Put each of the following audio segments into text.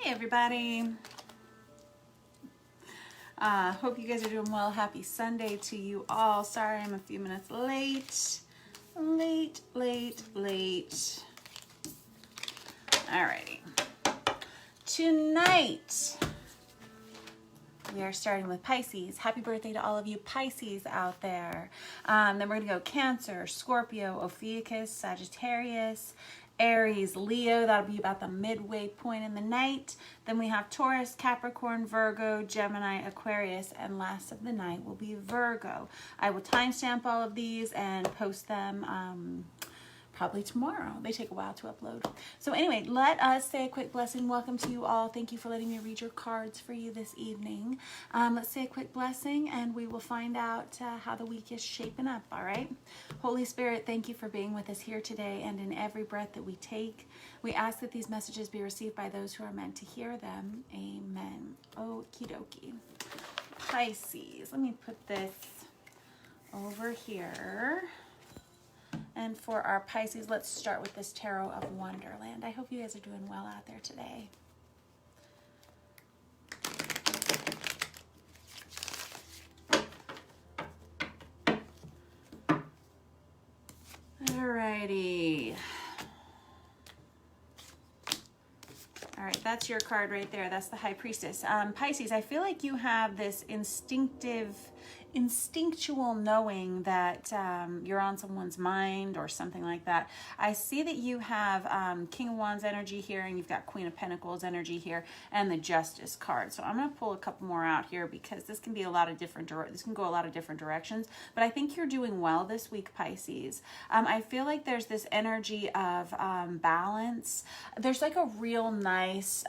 Hey everybody. Hope you guys are doing well. Happy Sunday to you all. Sorry I'm a few minutes late. Late. Alrighty. Tonight, we are starting with Pisces. Happy birthday to all of you Pisces out there. Then we're going to go Cancer, Scorpio, Ophiuchus, Sagittarius, Aries, Leo. That'll be about the midway point in the night. Then we have Taurus, Capricorn, Virgo, Gemini, Aquarius, and last of the night will be Virgo. I will timestamp all of these and post them probably tomorrow. They take a while to upload. So anyway, let us say a quick blessing. Welcome to you all. Thank you for letting me read your cards for you this evening. Let's say a quick blessing and we will find out how the week is shaping up, all right? Holy Spirit, thank you for being with us here today and in every breath that we take. We ask that these messages be received by those who are meant to hear them. Amen. Okie dokie. Pisces. Let me put this over here. And for our Pisces, let's start with this Tarot of Wonderland. I hope you guys are doing well out there today. Alrighty. All right, that's your card right there. That's the High Priestess. Pisces, I feel like you have this instinctual knowing that you're on someone's mind or something like that. I see that you have King of Wands energy here, and you've got Queen of Pentacles energy here, and the Justice card. So I'm going to pull a couple more out here because this can be a lot of different. This can go a lot of different directions. But I think you're doing well this week, Pisces. I feel like there's this energy of balance. There's like a real nice.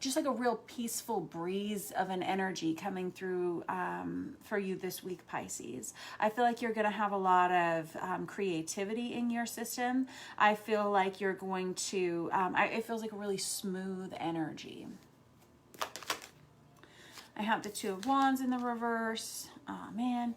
Just like a real peaceful breeze of an energy coming through for you this week, Pisces. I feel like you're going to have a lot of creativity in your system. I feel like you're going to, it feels like a really smooth energy. I have the Two of Wands in the reverse. Oh, man.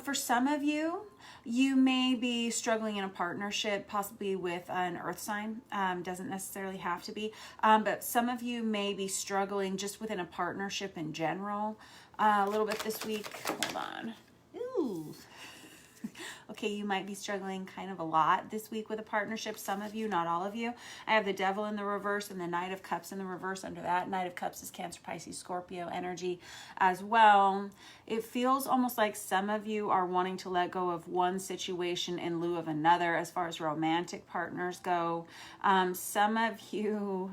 For some of you, you may be struggling in a partnership, possibly with an earth sign. Doesn't necessarily have to be. But some of you may be struggling just within a partnership in general. A little bit this week. Hold on. Ooh. Okay, you might be struggling kind of a lot this week with a partnership. Some of you, not all of you. I have the Devil in the reverse and the Knight of Cups in the reverse under that. Knight of Cups is Cancer, Pisces, Scorpio energy as well. It feels almost like some of you are wanting to let go of one situation in lieu of another as far as romantic partners go. Some of you...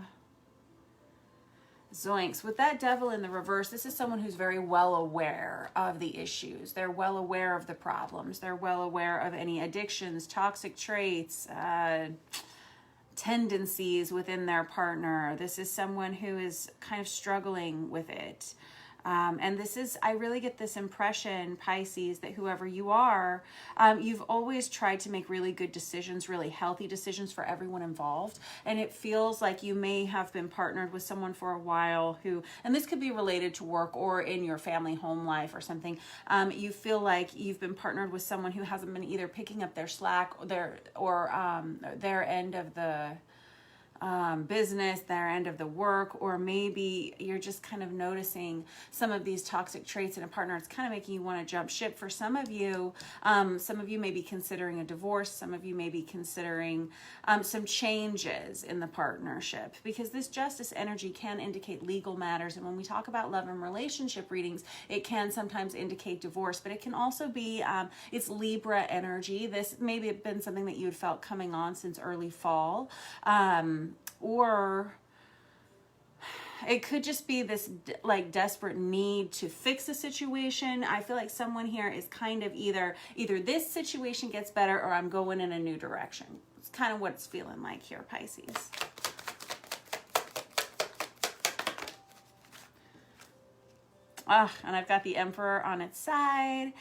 Zoinks. With that Devil in the reverse, this is someone who's very well aware of the issues. They're well aware of the problems. They're well aware of any addictions, toxic traits, tendencies within their partner. This is someone who is kind of struggling with it. And this is, I really get this impression, Pisces, that whoever you are, you've always tried to make really good decisions, really healthy decisions for everyone involved. And it feels like you may have been partnered with someone for a while who, and this could be related to work or in your family home life or something. You feel like you've been partnered with someone who hasn't been either picking up their slack or their end of the business, their end of the work, or maybe you're just kind of noticing some of these toxic traits in a partner. It's kind of making you want to jump ship. For some of you may be considering a divorce. Some of you may be considering some changes in the partnership, because this Justice energy can indicate legal matters. And when we talk about love and relationship readings, it can sometimes indicate divorce, but it can also be, it's Libra energy. This may have been something that you had felt coming on since early fall. Or it could just be this like desperate need to fix a situation. I feel like someone here is kind of either this situation gets better or I'm going in a new direction. It's kind of what it's feeling like here, Pisces. And I've got the Emperor on its side.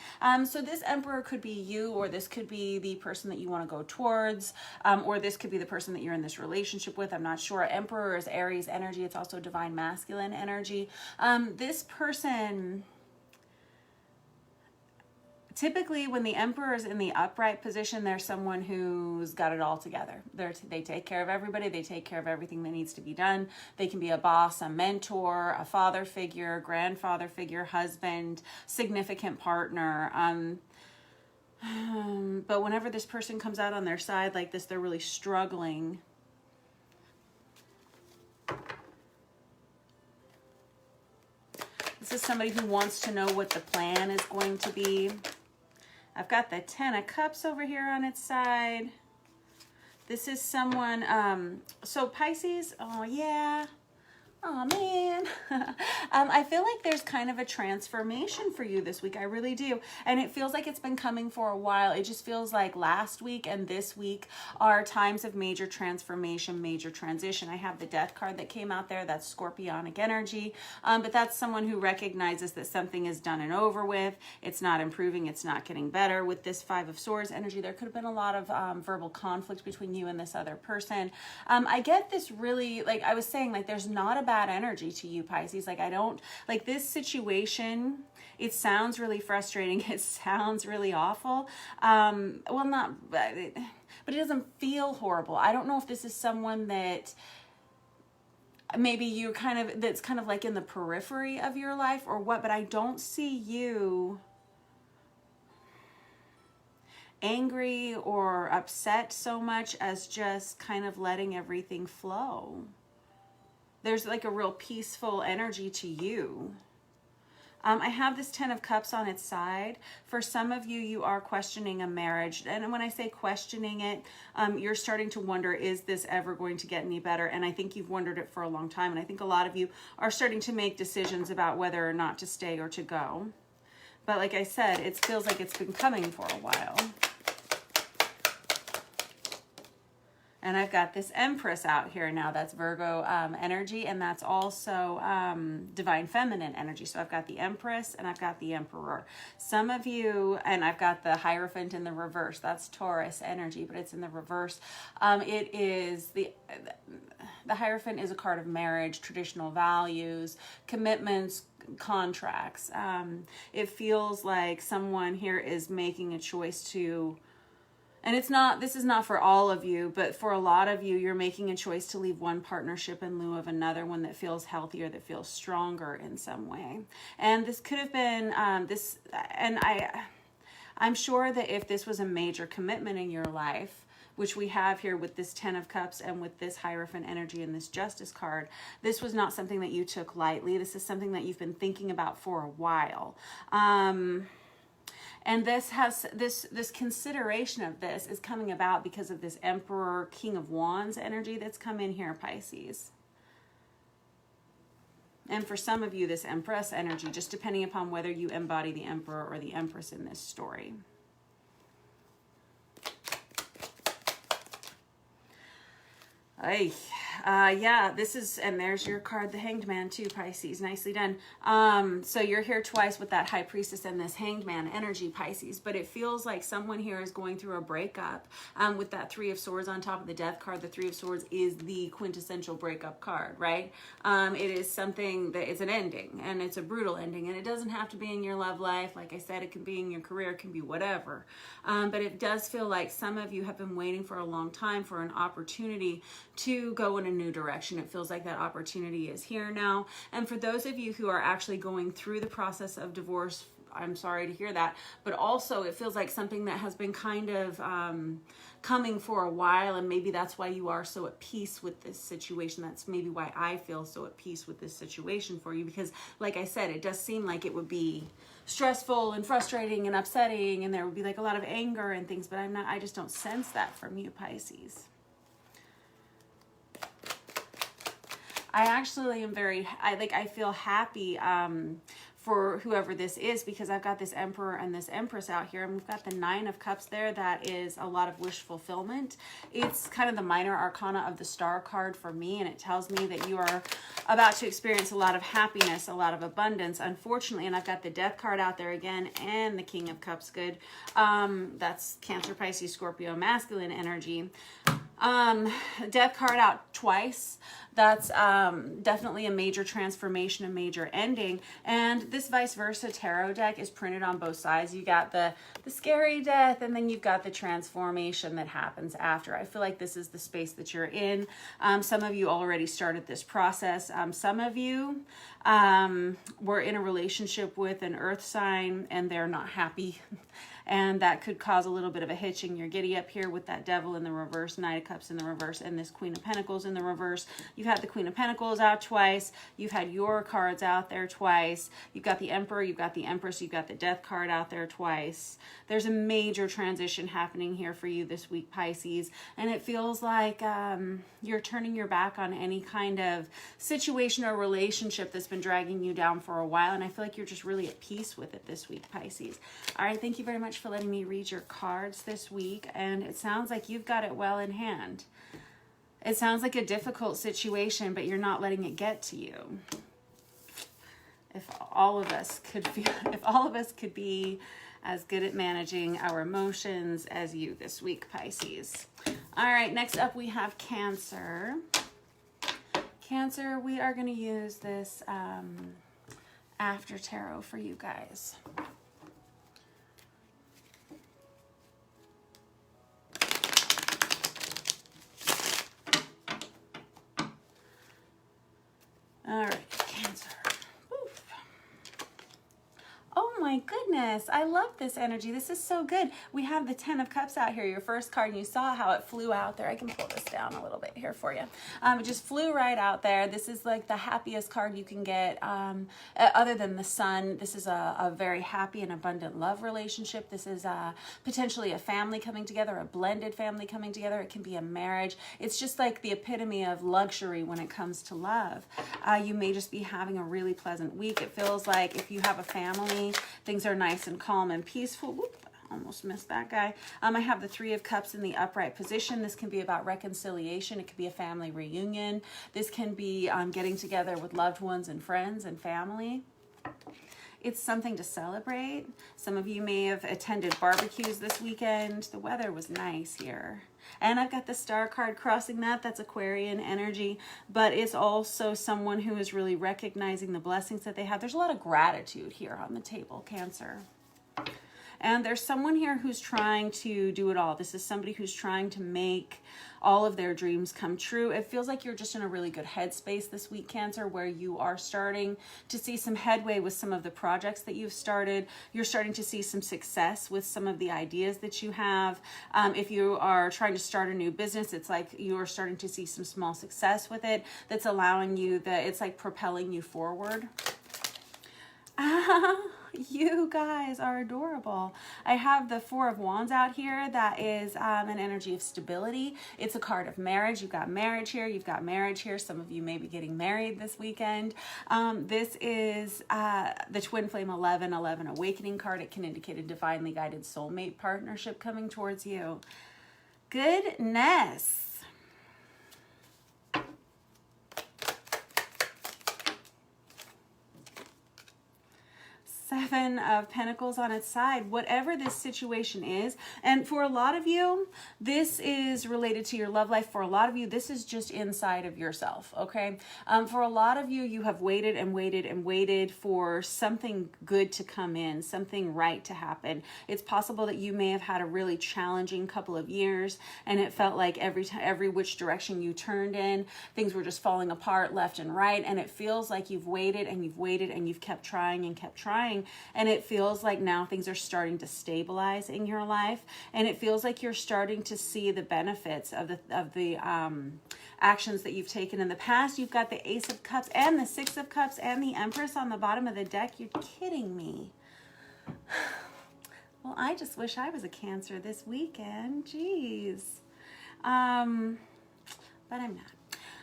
So this Emperor could be you, or this could be the person that you want to go towards, or this could be the person that you're in this relationship with. I'm not sure. Emperor is Aries energy. It's also divine masculine energy. This person... Typically, when the Emperor is in the upright position, there's someone who's got it all together. They take care of everybody. They take care of everything that needs to be done. They can be a boss, a mentor, a father figure, grandfather figure, husband, significant partner. But whenever this person comes out on their side like this, they're really struggling. This is somebody who wants to know what the plan is going to be. I've got the 10 of Cups over here on its side. This is someone, so Pisces, oh yeah. Oh man. I feel like there's kind of a transformation for you this week. I really do. And it feels like it's been coming for a while. It just feels like last week and this week are times of major transformation, major transition. I have the Death card that came out there. That's Scorpionic energy. But that's someone who recognizes that something is done and over with. It's not improving. It's not getting better. With this Five of Swords energy, there could have been a lot of verbal conflict between you and this other person. I get this really, like I was saying, like there's not a bad energy to you, Pisces. Like I don't, like this situation, it sounds really frustrating. It sounds really awful. Well, not, but it doesn't feel horrible. I don't know if this is someone that maybe you're kind of, that's kind of like in the periphery of your life or what, but I don't see you angry or upset so much as just kind of letting everything flow. There's like a real peaceful energy to you. I have this 10 of Cups on its side. For some of you, you are questioning a marriage. And when I say questioning it, you're starting to wonder, is this ever going to get any better? And I think you've wondered it for a long time. And I think a lot of you are starting to make decisions about whether or not to stay or to go. But like I said, it feels like it's been coming for a while. And I've got this Empress out here now. That's Virgo energy, and that's also Divine Feminine energy. So I've got the Empress and I've got the Emperor. Some of you, and I've got the Hierophant in the reverse. That's Taurus energy, but it's in the reverse. It is the Hierophant is a card of marriage, traditional values, commitments, contracts. It feels like someone here is making a choice to, and it's not, this is not for all of you, but for a lot of you, you're making a choice to leave one partnership in lieu of another, one that feels healthier, that feels stronger in some way. And this could have been this, and I'm sure that if this was a major commitment in your life, which we have here with this 10 of Cups and with this Hierophant energy and this Justice card, this was not something that you took lightly. This is something that you've been thinking about for a while. And this has this consideration of this is coming about because of this Emperor, King of Wands energy that's come in here, Pisces. And for some of you, this Empress energy, just depending upon whether you embody the Emperor or the Empress in this story. Ay, yeah, this is, and there's your card, the Hanged Man too, Pisces. Nicely done. So you're here twice with that High Priestess and this Hanged Man energy, Pisces. But it feels like someone here is going through a breakup. With that Three of Swords on top of the Death card, the Three of Swords is the quintessential breakup card, right? It is something that is an ending, and it's a brutal ending. And it doesn't have to be in your love life. Like I said, it can be in your career, it can be whatever. But it does feel like some of you have been waiting for a long time for an opportunity to go in a new direction. It feels like that opportunity is here now. And for those of you who are actually going through the process of divorce, I'm sorry to hear that, but also it feels like something that has been kind of coming for a while, and maybe that's why you are so at peace with this situation. That's maybe why I feel so at peace with this situation for you, because like I said, it does seem like it would be stressful and frustrating and upsetting, and there would be like a lot of anger and things, but I just don't sense that from you, Pisces. I actually am I feel happy for whoever this is, because I've got this Emperor and this Empress out here, and we've got the Nine of Cups there. That is a lot of wish fulfillment. It's kind of the minor arcana of the Star card for me, and it tells me that you are about to experience a lot of happiness, a lot of abundance, unfortunately. And I've got the Death card out there again, and the King of Cups, good. That's Cancer, Pisces, Scorpio, masculine energy. Death card out twice. That's definitely a major transformation, a major ending. And this vice versa tarot deck is printed on both sides. You got the scary death, and then you've got the transformation that happens after. I feel like this is the space that you're in. Some of you already started this process. Some of you were in a relationship with an earth sign and they're not happy. And that could cause a little bit of a hitch in your giddy up here with that Devil in the reverse, Knight of Cups in the reverse, and this Queen of Pentacles in the reverse. You've had the Queen of Pentacles out twice. You've had your cards out there twice. You've got the Emperor, you've got the Empress, you've got the Death card out there twice. There's a major transition happening here for you this week, Pisces. And it feels like you're turning your back on any kind of situation or relationship that's been dragging you down for a while. And I feel like you're just really at peace with it this week, Pisces. All right, thank you very much for letting me read your cards this week, and it sounds like you've got it well in hand. It sounds like a difficult situation, but you're not letting it get to you. If all of us could be as good at managing our emotions as you this week, Pisces. All right, next up we have Cancer. Cancer, we are going to use this after tarot for you guys. All right, Cancer. Oof. Oh my goodness, I love this energy. This is so good. We have the 10 of Cups out here, your first card, and you saw how it flew out there. I can pull this down a little bit here for you. It just flew right out there. This is like the happiest card you can get other than the Sun. This is a very happy and abundant love relationship. This is potentially a family coming together, a blended family coming together. It can be a marriage. It's just like the epitome of luxury when it comes to love. You may just be having a really pleasant week. It feels like if you have a family, things are nice and calm and peaceful. Whoop, almost missed that guy. I have the 3 of Cups in the upright position. This can be about reconciliation. It could be a family reunion. This can be getting together with loved ones and friends and family. It's something to celebrate. Some of you may have attended barbecues this weekend. The weather was nice here. And I've got the Star card crossing that. That's Aquarian energy. But it's also someone who is really recognizing the blessings that they have. There's a lot of gratitude here on the table, Cancer. And there's someone here who's trying to do it all. This is somebody who's trying to make all of their dreams come true. It feels like you're just in a really good headspace this week, Cancer, where you are starting to see some headway with some of the projects that you've started. You're starting to see some success with some of the ideas that you have. If you are trying to start a new business, it's like you're starting to see some small success with it that's allowing you it's like propelling you forward. You guys are adorable. I have the 4 of Wands out here. That is an energy of stability. It's a card of marriage. You've got marriage here. You've got marriage here. Some of you may be getting married this weekend. This is the Twin Flame 11 Awakening card. It can indicate a divinely guided soulmate partnership coming towards you. Goodness. 7 of Pentacles on its side, whatever this situation is. And for a lot of you, this is related to your love life. For a lot of you, this is just inside of yourself, okay? For a lot of you, you have waited and waited and waited for something good to come in, something right to happen. It's possible that you may have had a really challenging couple of years, and it felt like every which direction you turned in, things were just falling apart left and right, and it feels like you've waited and you've waited and you've kept trying and kept trying. And it feels like now things are starting to stabilize in your life, and it feels like you're starting to see the benefits of the actions that you've taken in the past. You've got the Ace of Cups and the 6 of Cups and the Empress on the bottom of the deck. You're kidding me. Well, I just wish I was a Cancer this weekend. Jeez. But I'm not.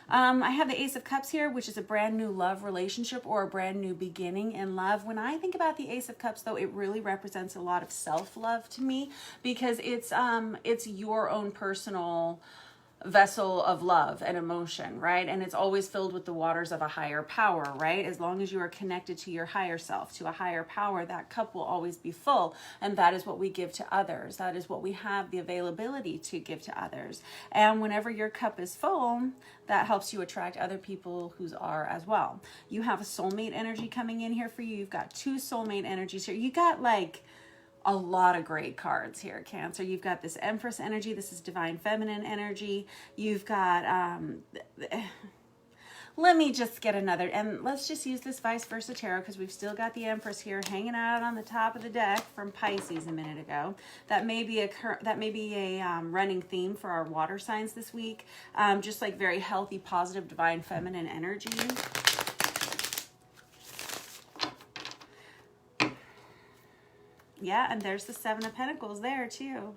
I have the Ace of Cups here, which is a brand new love relationship or a brand new beginning in love. When I think about the Ace of Cups, though, it really represents a lot of self-love to me, because it's your own personal vessel of love and emotion, right? And it's always filled with the waters of a higher power, right? As long as you are connected to your higher self, to a higher power, that cup will always be full. And that is what we give to others. That is what we have the availability to give to others. And whenever your cup is full, that helps you attract other people who are as well. You have a soulmate energy coming in here for you. You've got 2 soulmate energies here. You got like a lot of great cards here, Cancer. You've got this Empress energy. This is divine feminine energy. You've got, let me just get another, and let's just use this vice versa tarot because we've still got the Empress here hanging out on the top of the deck from Pisces a minute ago. That may be a running theme for our water signs this week. Just like very healthy, positive, divine feminine energy. Yeah, and there's the 7 of Pentacles there too.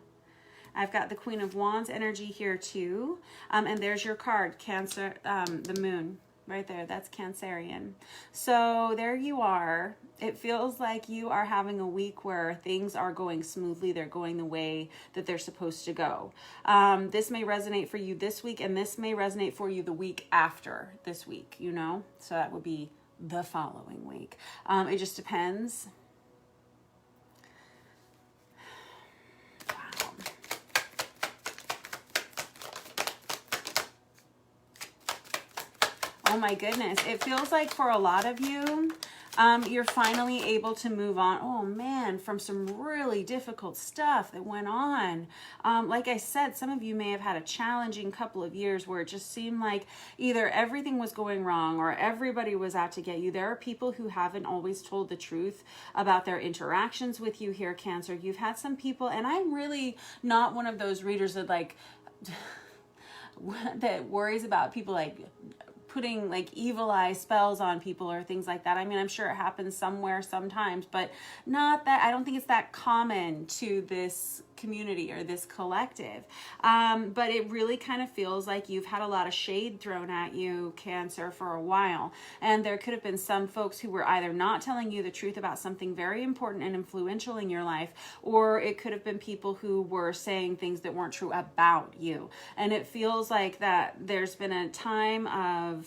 I've got the Queen of Wands energy here too. And there's your card, Cancer, the Moon, right there. That's Cancerian. So there you are. It feels like you are having a week where things are going smoothly. They're going the way that they're supposed to go. This may resonate for you this week, and this may resonate for you the week after this week, you know? So that would be the following week. It just depends. Oh my goodness. It feels like for a lot of you, you're finally able to move on. Oh man, from some really difficult stuff that went on. Like I said, some of you may have had a challenging couple of years where it just seemed like either everything was going wrong or everybody was out to get you. There are people who haven't always told the truth about their interactions with you here, Cancer. You've had some people, and I'm really not one of those readers that like, that worries about people like putting like evil eye spells on people or things like that. I mean, I'm sure it happens somewhere sometimes, but not that, I don't think it's that common to this community or this collective. But it really kind of feels like you've had a lot of shade thrown at you, Cancer, for a while. And there could have been some folks who were either not telling you the truth about something very important and influential in your life, or it could have been people who were saying things that weren't true about you. And it feels like that there's been a time of,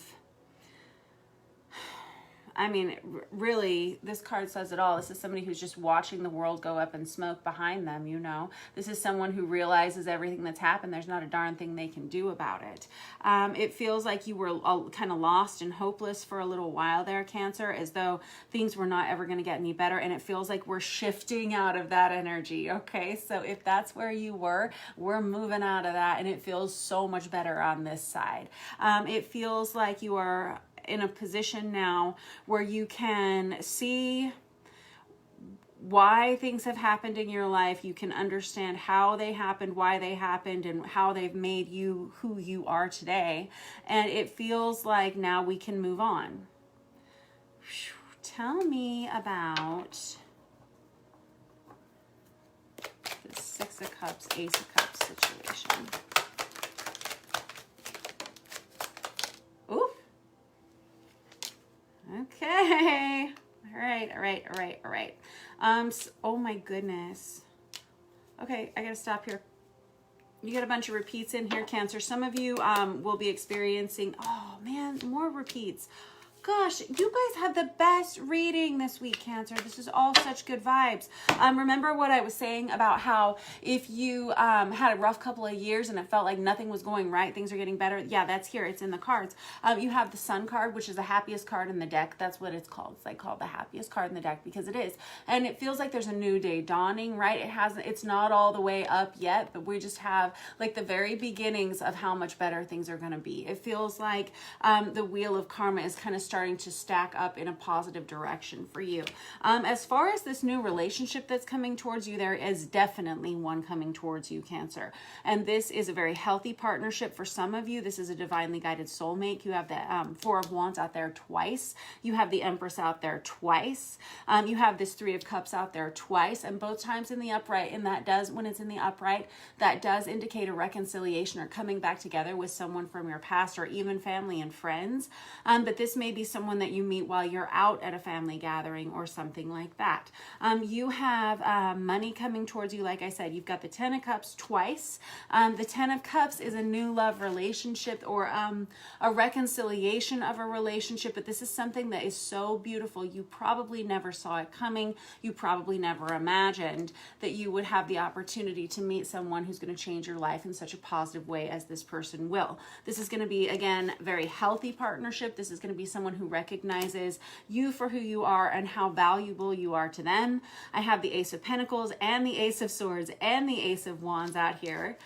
I mean, really, this card says it all. This is somebody who's just watching the world go up in smoke behind them, you know. This is someone who realizes everything that's happened. There's not a darn thing they can do about it. It feels like you were kind of lost and hopeless for a little while there, Cancer, as though things were not ever going to get any better. And it feels like we're shifting out of that energy, okay? So if that's where you were, we're moving out of that, and it feels so much better on this side. It feels like you are in a position now where you can see why things have happened in your life. You can understand how they happened, why they happened, and how they've made you who you are today. And it feels like now we can move on. Tell me about the 6 of Cups, Ace of Cups situation. Ooh. Okay. All right. Oh my goodness. Okay, I gotta stop here. You got a bunch of repeats in here, Cancer. Some of you will be experiencing, oh man, more repeats. Gosh, you guys have the best reading this week, Cancer. This is all such good vibes. Remember what I was saying about how if you had a rough couple of years and it felt like nothing was going right, things are getting better? Yeah, that's here. It's in the cards. You have the Sun card, which is the happiest card in the deck. That's what it's called. It's like called the happiest card in the deck because it is. And it feels like there's a new day dawning, right? It's not all the way up yet, but we just have like the very beginnings of how much better things are going to be. It feels like the wheel of karma is kind of starting to stack up in a positive direction for you. As far as this new relationship that's coming towards you, there is definitely one coming towards you, Cancer. And this is a very healthy partnership for some of you. This is a divinely guided soulmate. You have the 4 of Wands out there twice. You have the Empress out there twice. You have this 3 of Cups out there twice, and both times in the upright. And that does, when it's in the upright, that does indicate a reconciliation or coming back together with someone from your past or even family and friends. But this may be be someone that you meet while you're out at a family gathering or something like that. You have money coming towards you. Like I said, you've got the 10 of Cups twice. The 10 of Cups is a new love relationship or a reconciliation of a relationship, but this is something that is so beautiful. You probably never saw it coming. You probably never imagined that you would have the opportunity to meet someone who's going to change your life in such a positive way as this person will. This is going to be, again, very healthy partnership. This is going to be someone who recognizes you for who you are and how valuable you are to them. I have the Ace of Pentacles and the Ace of Swords and the Ace of Wands out here.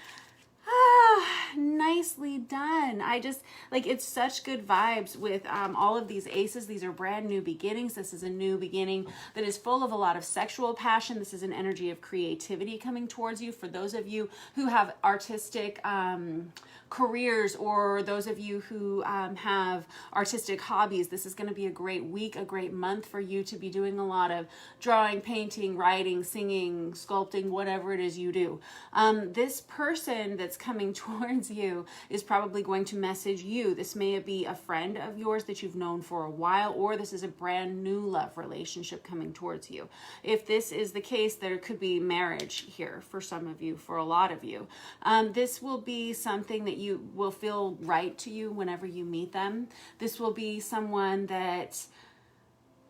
Nicely done. I just, like, it's such good vibes with all of these aces. These are brand new beginnings. This is a new beginning that is full of a lot of sexual passion. This is an energy of creativity coming towards you. For those of you who have artistic careers, or those of you who have artistic hobbies, this is going to be a great week, a great month for you to be doing a lot of drawing, painting, writing, singing, sculpting, whatever it is you do. This person that's coming towards you is probably going to message you. This may be a friend of yours that you've known for a while, or this is a brand new love relationship coming towards you. If this is the case, there could be marriage here for some of you, for a lot of you. This will be something that you will feel right to you whenever you meet them. This will be someone that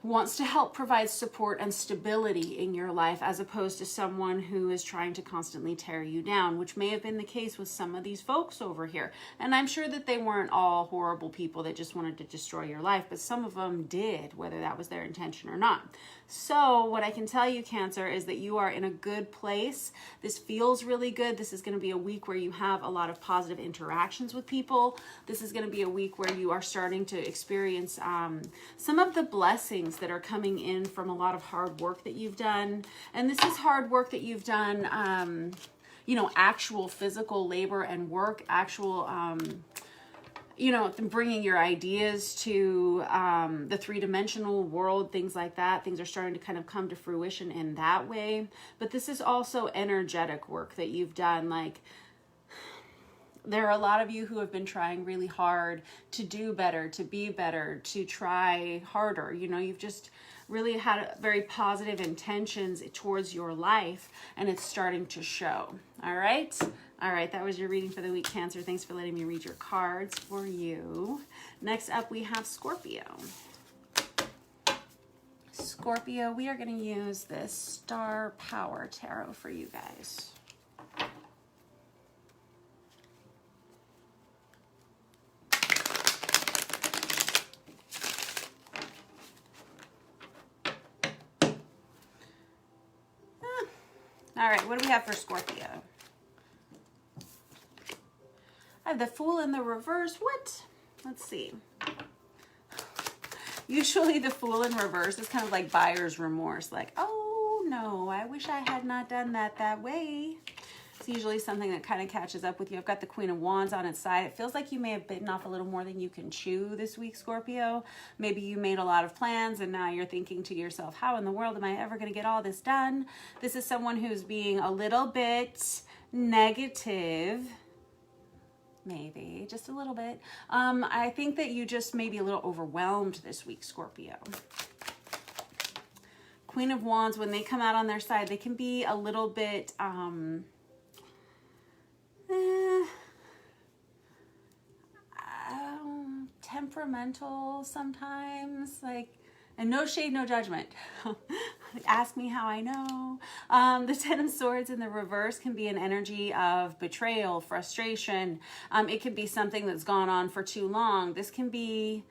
wants to help provide support and stability in your life, as opposed to someone who is trying to constantly tear you down, which may have been the case with some of these folks over here. And I'm sure that they weren't all horrible people that just wanted to destroy your life, but some of them did, whether that was their intention or not. So what I can tell you, Cancer, is that you are in a good place. This feels really good. This is going to be a week where you have a lot of positive interactions with people. This is going to be a week where you are starting to experience some of the blessings that are coming in from a lot of hard work that you've done. And this is hard work that you've done, you know, actual physical labor and work, actual you know, bringing your ideas to the three-dimensional world, things like that. Things are starting to kind of come to fruition in that way. But this is also energetic work that you've done. Like, there are a lot of you who have been trying really hard to do better, to be better, to try harder. You know, you've just really had very positive intentions towards your life, and it's starting to show. All right? All right, that was your reading for the week, Cancer. Thanks for letting me read your cards for you. Next up, we have Scorpio. Scorpio, we are going to use this Star Power Tarot for you guys. All right, what do we have for Scorpio? I have the Fool in the reverse. What? Let's see. Usually the Fool in reverse is kind of like buyer's remorse. Like, oh no, I wish I had not done that way. It's usually something that kind of catches up with you. I've got the Queen of Wands on its side. It feels like you may have bitten off a little more than you can chew this week, Scorpio. Maybe you made a lot of plans and now you're thinking to yourself, how in the world am I ever going to get all this done? This is someone who's being a little bit negative. Maybe just a little bit. I think that you just may be a little overwhelmed this week, Scorpio. Queen of Wands, when they come out on their side, they can be a little bit temperamental sometimes, like, and no shade, no judgment. Ask me how I know. The Ten of Swords in the reverse can be an energy of betrayal, frustration. It could be something that's gone on for too long. This can be,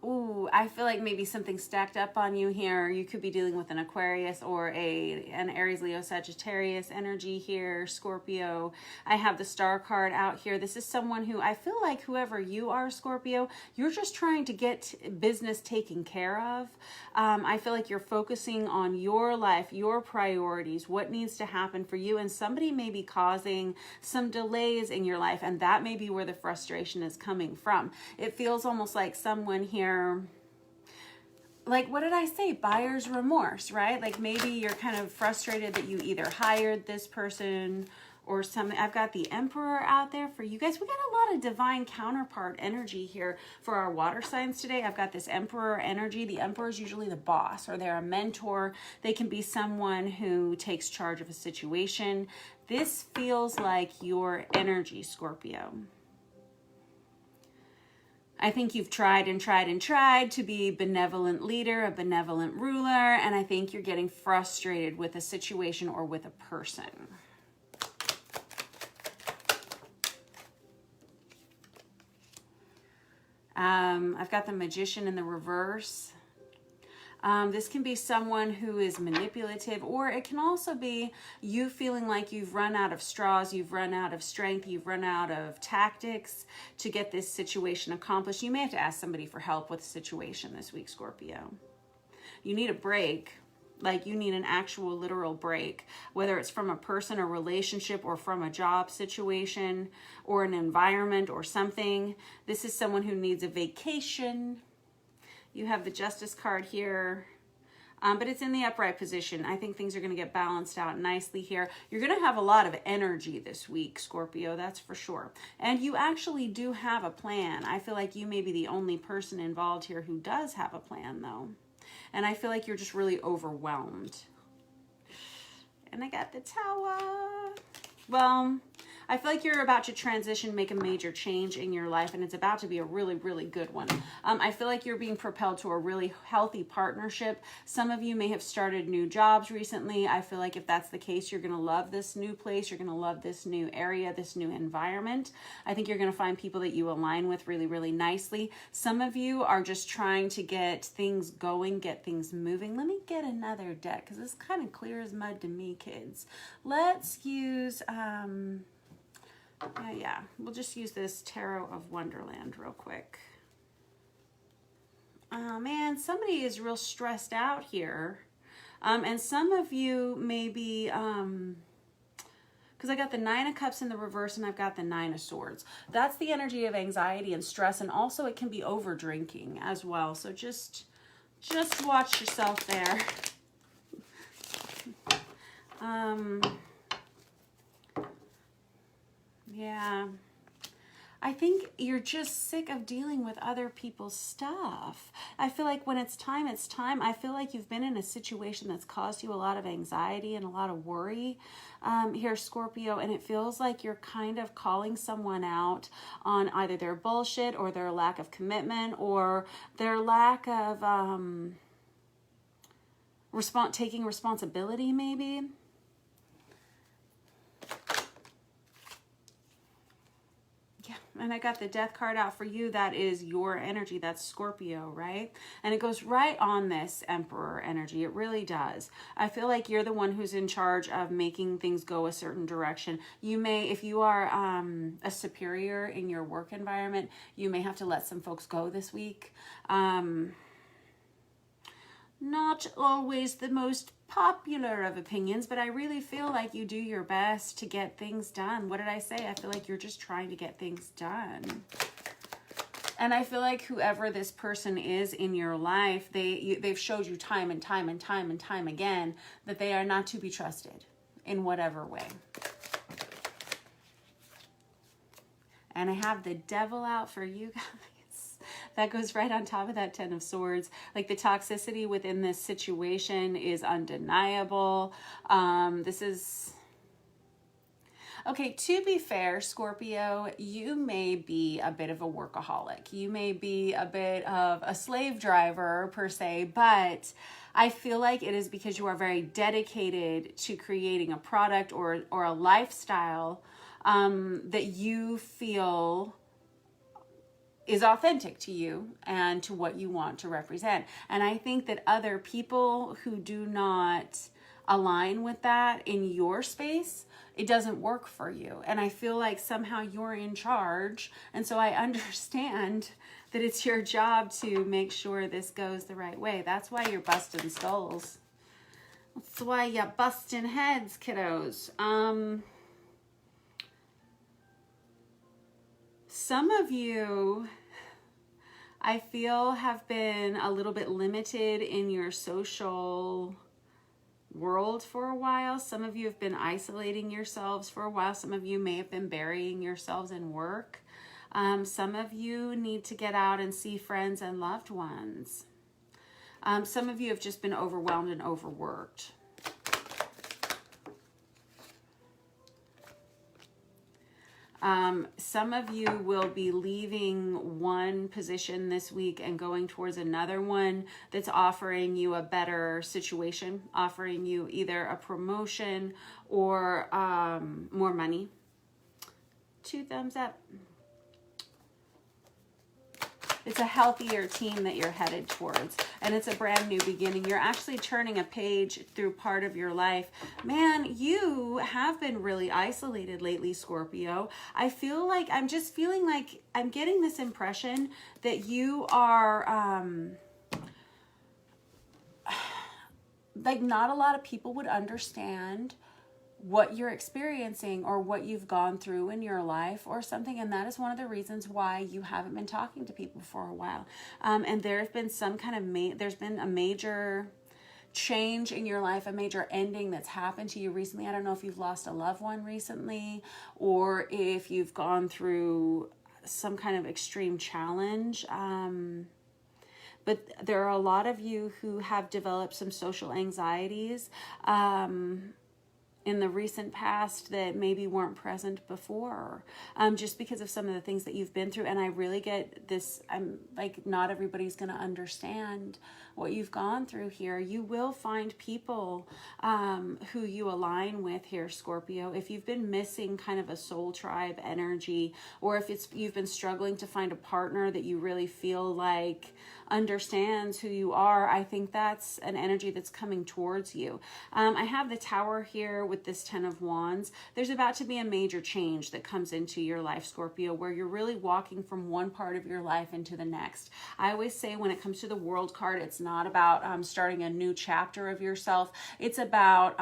ooh, I feel like maybe something stacked up on you here. You could be dealing with an Aquarius or an Aries, Leo, Sagittarius energy here, Scorpio. I have the Star card out here. This is someone who, I feel like whoever you are, Scorpio, you're just trying to get business taken care of. I feel like you're focusing on your life, your priorities, what needs to happen for you, and somebody may be causing some delays in your life, and that may be where the frustration is coming from. It feels almost like someone here, like, what did I say? Buyer's remorse, right? Like maybe you're kind of frustrated that you either hired this person or something. I've got the Emperor out there for you guys. We got a lot of divine counterpart energy here for our water signs today. I've got this Emperor energy. The Emperor is usually the boss, or they're a mentor. They can be someone who takes charge of a situation. This feels like your energy, Scorpio. I think you've tried and tried and tried to be a benevolent leader, a benevolent ruler, and I think you're getting frustrated with a situation or with a person. I've got the Magician in the reverse. This can be someone who is manipulative, or it can also be you feeling like you've run out of straws, you've run out of strength, you've run out of tactics to get this situation accomplished. You may have to ask somebody for help with the situation this week, Scorpio. You need a break, like you need an actual literal break, whether it's from a person, a relationship, or from a job situation, or an environment or something. This is someone who needs a vacation. You have the Justice card here, but it's in the upright position. I think things are going to get balanced out nicely here. You're going to have a lot of energy this week, Scorpio, that's for sure. And you actually do have a plan. I feel like you may be the only person involved here who does have a plan, though. And I feel like you're just really overwhelmed. And I got the Tower. Well, I feel like you're about to transition, make a major change in your life, and it's about to be a really, really good one. I feel like you're being propelled to a really healthy partnership. Some of you may have started new jobs recently. I feel like if that's the case, you're going to love this new place. You're going to love this new area, this new environment. I think you're going to find people that you align with really, really nicely. Some of you are just trying to get things going, get things moving. Let me get another deck because it's kind of clear as mud to me, kids. Let's use... Yeah, we'll just use this Tarot of Wonderland real quick. Oh man, somebody is real stressed out here. And some of you may be, because I got the Nine of Cups in the reverse and I've got the Nine of Swords. That's the energy of anxiety and stress, and also it can be over drinking as well. So just watch yourself there. Yeah, I think you're just sick of dealing with other people's stuff. I feel like when it's time, it's time. I feel like you've been in a situation that's caused you a lot of anxiety and a lot of worry here, Scorpio, and it feels like you're kind of calling someone out on either their bullshit or their lack of commitment or their lack of taking responsibility, maybe. And I got the Death card out for you. That is your energy. That's Scorpio, right? And it goes right on this Emperor energy. It really does. I feel like you're the one who's in charge of making things go a certain direction. You may, if you are a superior in your work environment, you may have to let some folks go this week. Not always the most popular of opinions, but I really feel like you do your best to get things done. What did I say? I feel like you're just trying to get things done. And I feel like whoever this person is in your life, they've showed you time and time and time and time again that they are not to be trusted in whatever way. And I have the Devil out for you guys. That goes right on top of that Ten of Swords. Like the toxicity within this situation is undeniable. This is... Okay, to be fair, Scorpio, you may be a bit of a workaholic. You may be a bit of a slave driver per se, but I feel like it is because you are very dedicated to creating a product or a lifestyle that you feel is authentic to you and to what you want to represent. And I think that other people who do not align with that in your space, it doesn't work for you. And I feel like somehow you're in charge. And so I understand that it's your job to make sure this goes the right way. That's why you're busting skulls. That's why you're busting heads, kiddos. Some of you, I feel, have been a little bit limited in your social world for a while. Some of you have been isolating yourselves for a while. Some of you may have been burying yourselves in work. Some of you need to get out and see friends and loved ones. Some of you have just been overwhelmed and overworked. Some of you will be leaving one position this week and going towards another one that's offering you a better situation, offering you either a promotion or more money. 2 thumbs up. It's a healthier team that you're headed towards, and it's a brand new beginning. You're actually turning a page through part of your life. Man, you have been really isolated lately, Scorpio. I feel like, I'm just feeling like I'm getting this impression that you are, like not a lot of people would understand what you're experiencing or what you've gone through in your life or something, and that is one of the reasons why you haven't been talking to people for a while. And there have been some kind of there's been a major change in your life, a major ending that's happened to you recently. I don't know if you've lost a loved one recently or if you've gone through some kind of extreme challenge. But there are a lot of you who have developed some social anxieties in the recent past that maybe weren't present before, just because of some of the things that you've been through. And I really get this, I'm like, not everybody's going to understand what you've gone through here. You will find people who you align with here, Scorpio. If you've been missing kind of a soul tribe energy, or if you've been struggling to find a partner that you really feel like understands who you are, I think that's an energy that's coming towards you. I have the Tower here with this 10 of Wands. There's about to be a major change that comes into your life, Scorpio, where you're really walking from one part of your life into the next. I always say when it comes to the World card, it's not about starting a new chapter of yourself. It's about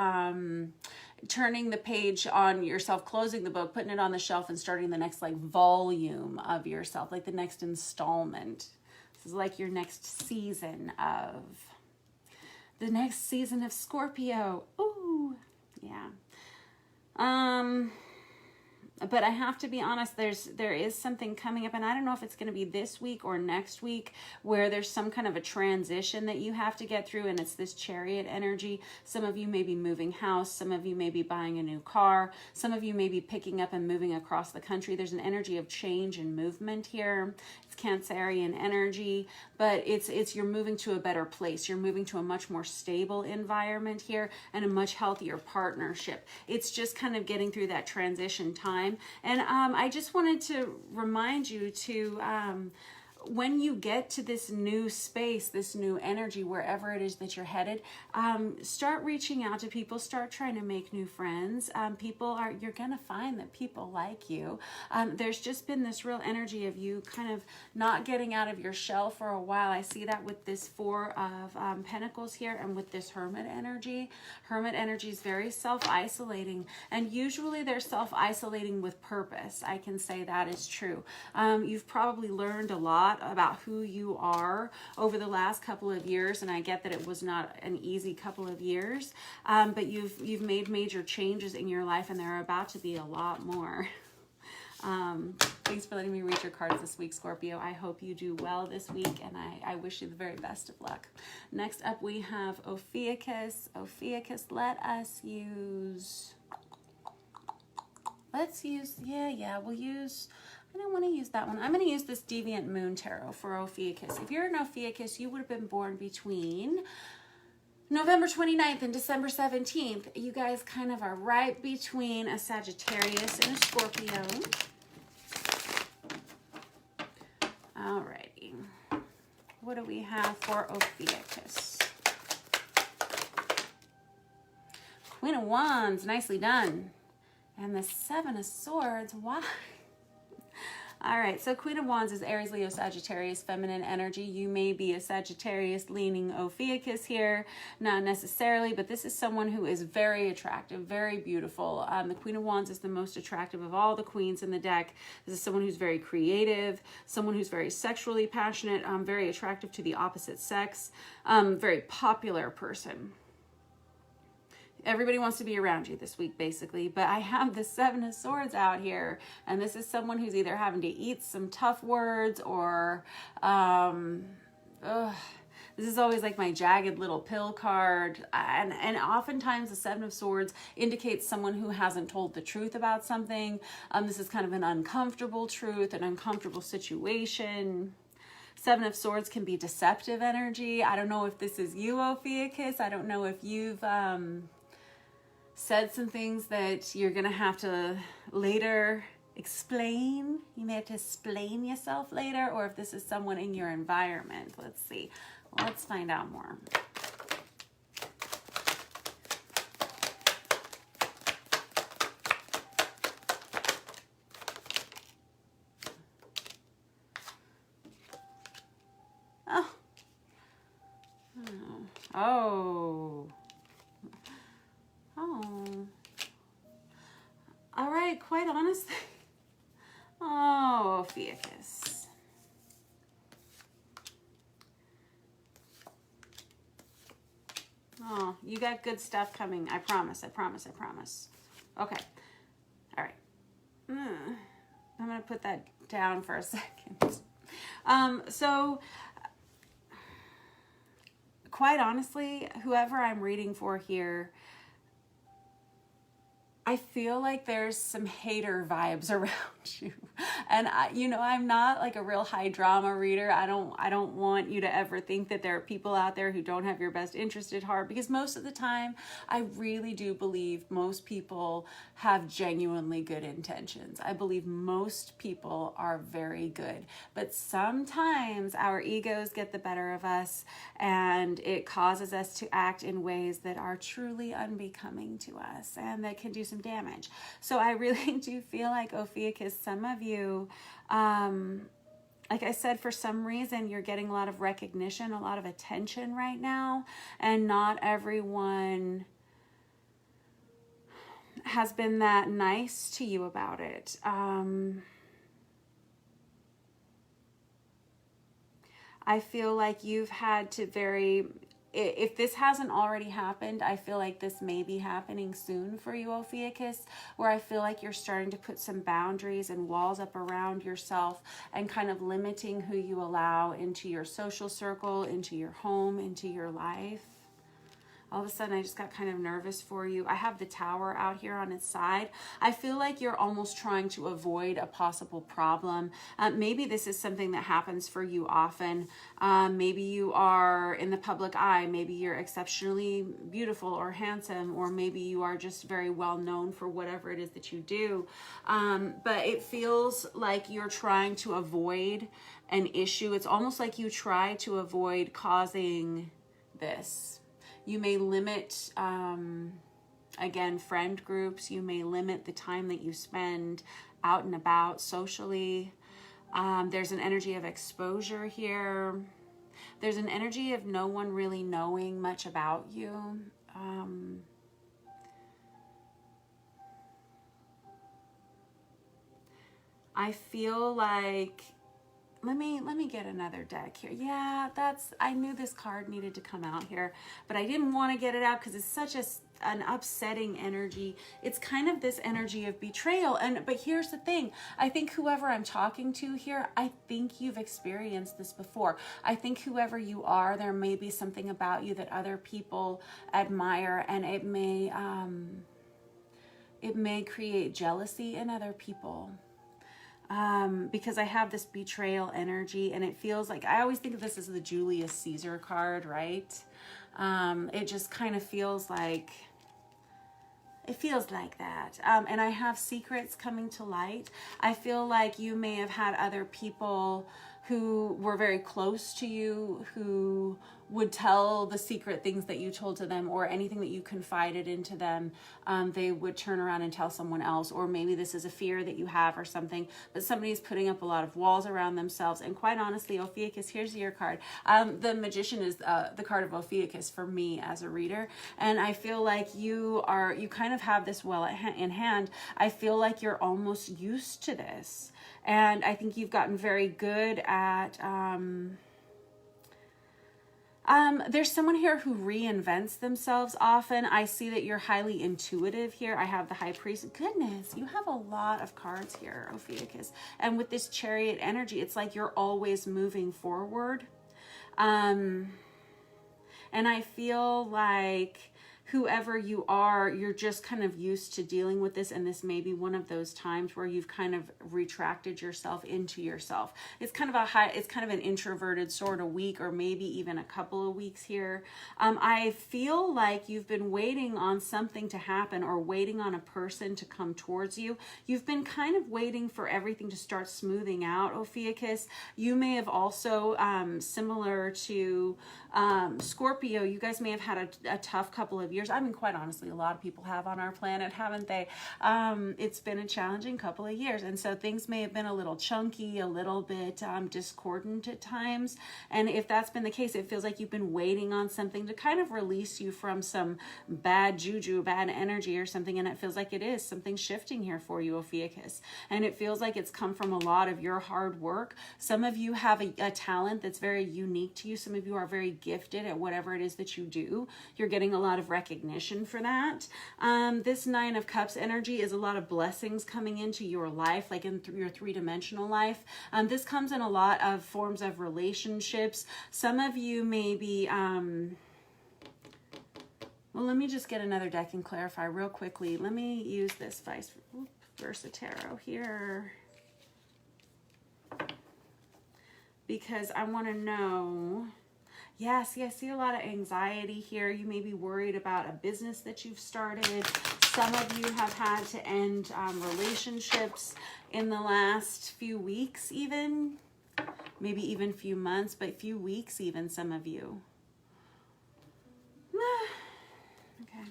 turning the page on yourself, closing the book, putting it on the shelf, and starting the next like volume of yourself, like the next installment. This is like your next season of Scorpio. Ooh, yeah. But I have to be honest, there is something coming up, and I don't know if it's going to be this week or next week, where there's some kind of a transition that you have to get through, and it's this Chariot energy. Some of you may be moving house, some of you may be buying a new car, some of you may be picking up and moving across the country. There's an energy of change and movement here. It's Cancerian energy, but it's you're moving to a better place. You're moving to a much more stable environment here and a much healthier partnership. It's just kind of getting through that transition time. And I just wanted to remind you to, when you get to this new space, this new energy, wherever it is that you're headed, start reaching out to people, start trying to make new friends. You're going to find that people like you. There's just been this real energy of you kind of not getting out of your shell for a while. I see that with this 4 of Pentacles here and with this Hermit energy. Hermit energy is very self-isolating, and usually they're self-isolating with purpose. I can say that is true. You've probably learned a lot about who you are over the last couple of years, and I get that it was not an easy couple of years, but you've made major changes in your life, and there are about to be a lot more. Thanks for letting me read your cards this week, Scorpio. I hope you do well this week, and I wish you the very best of luck. Next up, we have Ophiuchus. Ophiuchus, let's use, we'll use, I don't want to use that one. I'm going to use this Deviant Moon Tarot for Ophiuchus. If you're an Ophiuchus, you would have been born between November 29th and December 17th. You guys kind of are right between a Sagittarius and a Scorpio. Alrighty. What do we have for Ophiuchus? Queen of Wands, nicely done. And the 7 of Swords, why? All right, so Queen of Wands is Aries, Leo, Sagittarius, feminine energy. You may be a Sagittarius leaning Ophiuchus here, not necessarily, but this is someone who is very attractive, very beautiful. The Queen of Wands is the most attractive of all the queens in the deck. This is someone who's very creative, someone who's very sexually passionate, very attractive to the opposite sex, very popular person. everybody wants to be around you this week, basically. But I have the Seven of Swords out here, and this is someone who's either having to eat some tough words or, this is always like my jagged little pill card. And oftentimes the Seven of Swords indicates someone who hasn't told the truth about something. This is kind of an uncomfortable truth, an uncomfortable situation. Seven of Swords can be deceptive energy. I don't know if this is you, Ophiuchus. I don't know if you've said some things that you're going to have to later explain. You may have to explain yourself later, or if this is someone in your environment. Let's see. Let's find out more. Oh. All right, quite honestly. Oh, Ophiuchus. Oh, you got good stuff coming. I promise, I promise, I promise. Okay. All right. I'm going to put that down for a second. So quite honestly, whoever I'm reading for here, I feel like there's some hater vibes around you. And I'm not like a real high drama reader. I don't want you to ever think that there are people out there who don't have your best interest at heart, because most of the time I really do believe most people have genuinely good intentions. I believe most people are very good, but sometimes our egos get the better of us and it causes us to act in ways that are truly unbecoming to us and that can do some damage. So I really do feel like, Ophiuchus, some of you, like I said, for some reason you're getting a lot of recognition, a lot of attention right now, and not everyone has been that nice to you about it. I feel like you've had to if this hasn't already happened, I feel like this may be happening soon for you, Ophiuchus, where I feel like you're starting to put some boundaries and walls up around yourself and kind of limiting who you allow into your social circle, into your home, into your life. All of a sudden, I just got kind of nervous for you. I have the Tower out here on its side. I feel like you're almost trying to avoid a possible problem. Maybe this is something that happens for you often. Maybe you are in the public eye. Maybe you're exceptionally beautiful or handsome, or maybe you are just very well known for whatever it is that you do. But it feels like you're trying to avoid an issue. It's almost like you try to avoid causing this. You may limit, again, friend groups. You may limit the time that you spend out and about socially. There's an energy of exposure here. There's an energy of no one really knowing much about you. I feel like, let me get another deck here. Yeah, I knew this card needed to come out here, but I didn't want to get it out because it's such an upsetting energy. It's kind of this energy of betrayal. But here's the thing. I think whoever I'm talking to here, I think you've experienced this before. I think whoever you are, there may be something about you that other people admire, and it may create jealousy in other people. Because I have this betrayal energy, and it feels like, I always think of this as the Julius Caesar card, right? It just kind of feels like that. And I have secrets coming to light. I feel like you may have had other people who were very close to you, who would tell the secret things that you told to them, or anything that you confided into them, they would turn around and tell someone else. Or maybe this is a fear that you have or something, but somebody's putting up a lot of walls around themselves. And quite honestly, Ophiuchus, here's your card. The Magician is the card of Ophiuchus for me as a reader. And I feel like you kind of have this well in hand. I feel like you're almost used to this. And I think you've gotten very good at There's someone here who reinvents themselves often. I see that you're highly intuitive here. I have the High Priest. Goodness, you have a lot of cards here, Ophiuchus. And with this Chariot energy, it's like you're always moving forward. And I feel like whoever you are, you're just kind of used to dealing with this, and this may be one of those times where you've kind of retracted yourself into yourself. It's kind of an introverted sort of week, or maybe even a couple of weeks here. I feel like you've been waiting on something to happen, or waiting on a person to come towards you. You've been kind of waiting for everything to start smoothing out, Ophiuchus. You may have also, similar to Scorpio, you guys may have had a tough couple of years. I mean, quite honestly, a lot of people have on our planet, haven't they? It's been a challenging couple of years. And so things may have been a little chunky, a little bit discordant at times. And if that's been the case, it feels like you've been waiting on something to kind of release you from some bad juju, bad energy or something. And it feels like it is something shifting here for you, Ophiuchus. And it feels like it's come from a lot of your hard work. Some of you have a talent that's very unique to you. Some of you are very gifted at whatever it is that you do. You're getting a lot of recognition for that. This Nine of Cups energy is a lot of blessings coming into your life, like in your three-dimensional life. This comes in a lot of forms of relationships. Some of you may be, well, let me just get another deck and clarify real quickly. Let me use this Versa Tarot here, because I want to know. Yes, I see a lot of anxiety here. You may be worried about a business that you've started. Some of you have had to end relationships in the last few weeks even. Maybe even few months, but few weeks even, some of you. Okay.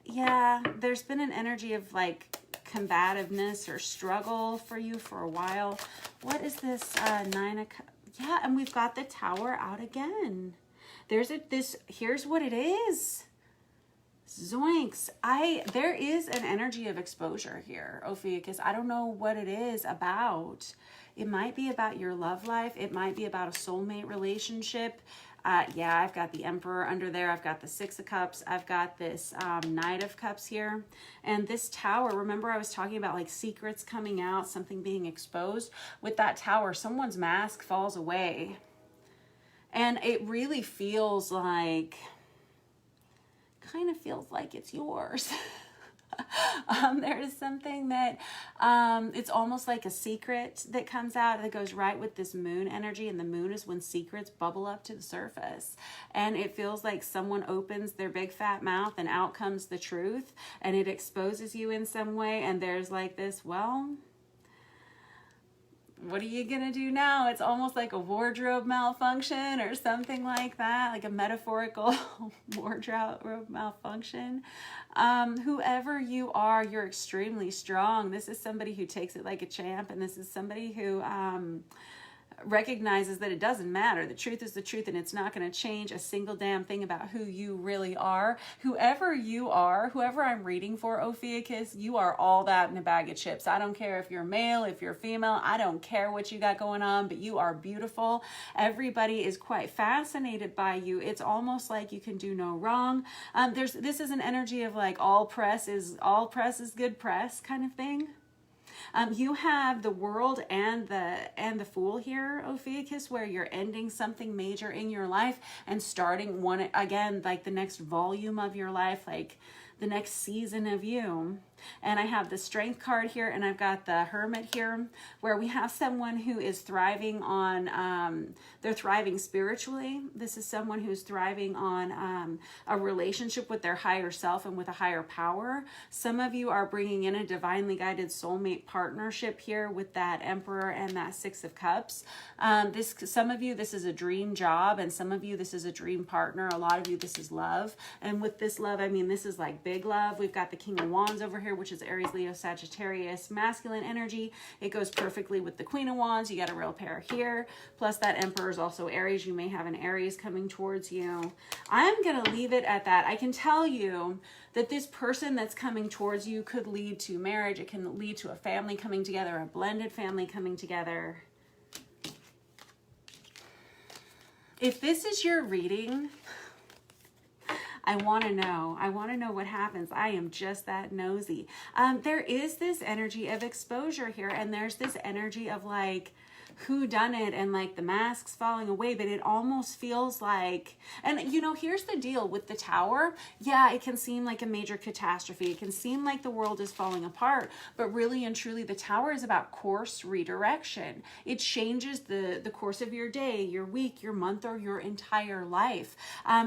Yeah, there's been an energy of like combativeness or struggle for you for a while. What is this Nine of Cups? Yeah, and we've got the Tower out again. Here's what it is. Zoinks. There is an energy of exposure here, Ophiuchus. I don't know what it is about. It might be about your love life. It might be about a soulmate relationship. Yeah, I've got the Emperor under there. I've got the Six of Cups. I've got this Knight of Cups here. And this Tower, remember I was talking about like secrets coming out, something being exposed? With that Tower, someone's mask falls away. And it really feels like, kind of feels like it's yours. There is something that it's almost like a secret that comes out that goes right with this moon energy, and the moon is when secrets bubble up to the surface, and it feels like someone opens their big fat mouth and out comes the truth, and it exposes you in some way, and there's like this, well, what are you gonna do now? It's almost like a wardrobe malfunction or something like that, like a metaphorical wardrobe malfunction. Whoever you are, you're extremely strong. This is somebody who takes it like a champ, and this is somebody who recognizes that it doesn't matter. The truth is the truth, and it's not going to change a single damn thing about who you really are. Whoever you are, whoever I'm reading for, Ophiuchus, you are all that in a bag of chips. I don't care if you're male, if you're female. I don't care what you got going on, but you are beautiful. Everybody is quite fascinated by you. It's almost like you can do no wrong. This is an energy of like all press is good press kind of thing. You have the World and the Fool here, Ophiuchus, where you're ending something major in your life and starting one again, like the next volume of your life, like the next season of you. And I have the Strength card here, and I've got the Hermit here, where we have someone who is thriving on, they're thriving spiritually. This is someone who's thriving on a relationship with their higher self and with a higher power. Some of you are bringing in a divinely guided soulmate partnership here with that Emperor and that Six of Cups. Some of you, this is a dream job, and some of you, this is a dream partner. A lot of you, this is love. And with this love, I mean, this is like big love. We've got the King of Wands over here, which is Aries, Leo, Sagittarius, masculine energy. It goes perfectly with the Queen of Wands. You got a real pair here. Plus that Emperor is also Aries. You may have an Aries coming towards you. I'm going to leave it at that. I can tell you that this person that's coming towards you could lead to marriage. It can lead to a family coming together, a blended family coming together. If this is your reading, I want to know. I want to know what happens. I am just that nosy. There is this energy of exposure here, and there's this energy of like who done it and like the masks falling away, but it almost feels like, and you know, here's the deal with the Tower. Yeah, it can seem like a major catastrophe. It can seem like the world is falling apart, but really and truly the Tower is about course redirection. It changes the course of your day, your week, your month, or your entire life.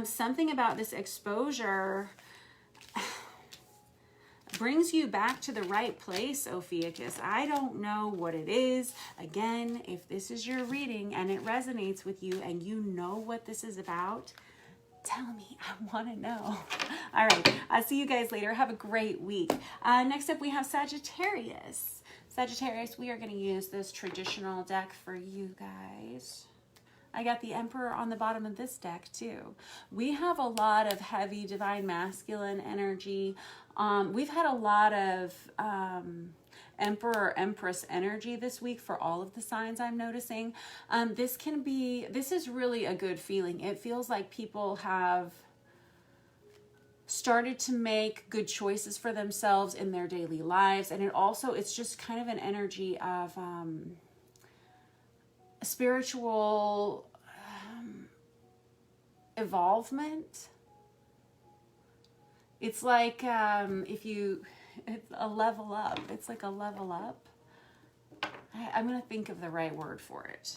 Something about this exposure brings you back to the right place, Ophiuchus. I don't know what it is. Again, if this is your reading and it resonates with you and you know what this is about, tell me. I want to know. All right. I'll see you guys later. Have a great week. Next up, we have Sagittarius. Sagittarius, we are going to use this traditional deck for you guys. I got the Emperor on the bottom of this deck too. We have a lot of heavy divine masculine energy. We've had a lot of Emperor Empress energy this week for all of the signs I'm noticing. This is really a good feeling. It feels like people have started to make good choices for themselves in their daily lives. And it's just kind of an energy of spiritual evolvement. It's like it's a level up. It's like a level up. I'm going to think of the right word for it.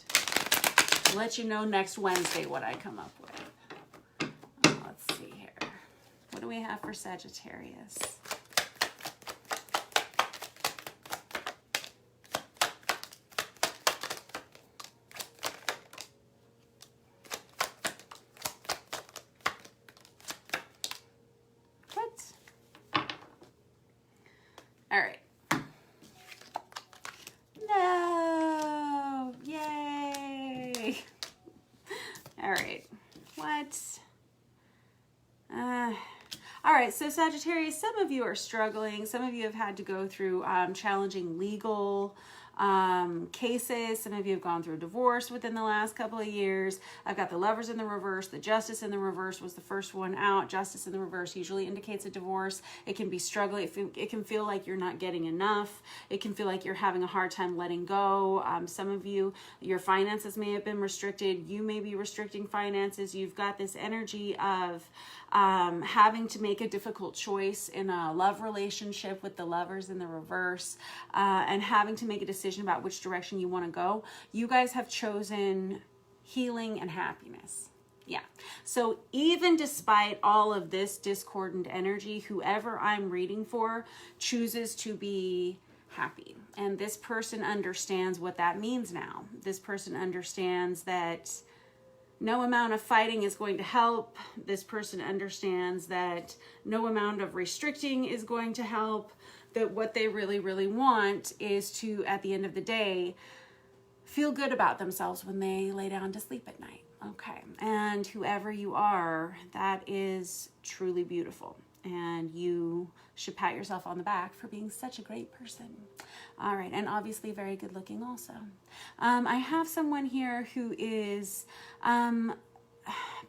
I'll let you know next Wednesday what I come up with. Let's see here. What do we have for Sagittarius? All right. No! Yay! All right. What? All right. So Sagittarius, some of you are struggling. Some of you have had to go through challenging legal cases. Some of you have gone through a divorce within the last couple of years. I've got the Lovers in the reverse. The Justice in the reverse was the first one out. Justice in the reverse usually indicates a divorce. It can be struggling. It can feel like you're not getting enough. It can feel like you're having a hard time letting go. Some of you, your finances may have been restricted. You may be restricting finances. You've got this energy of having to make a difficult choice in a love relationship with the Lovers in the reverse, and having to make a decision about which direction you want to go. You guys have chosen healing and happiness. Yeah. So even despite all of this discordant energy, whoever I'm reading for chooses to be happy. And this person understands what that means now. This person understands that no amount of fighting is going to help. This person understands that no amount of restricting is going to help. That what they really, really want is to, at the end of the day, feel good about themselves when they lay down to sleep at night. Okay. And whoever you are, that is truly beautiful. And you should pat yourself on the back for being such a great person. All right. And obviously very good looking also. I have someone here who is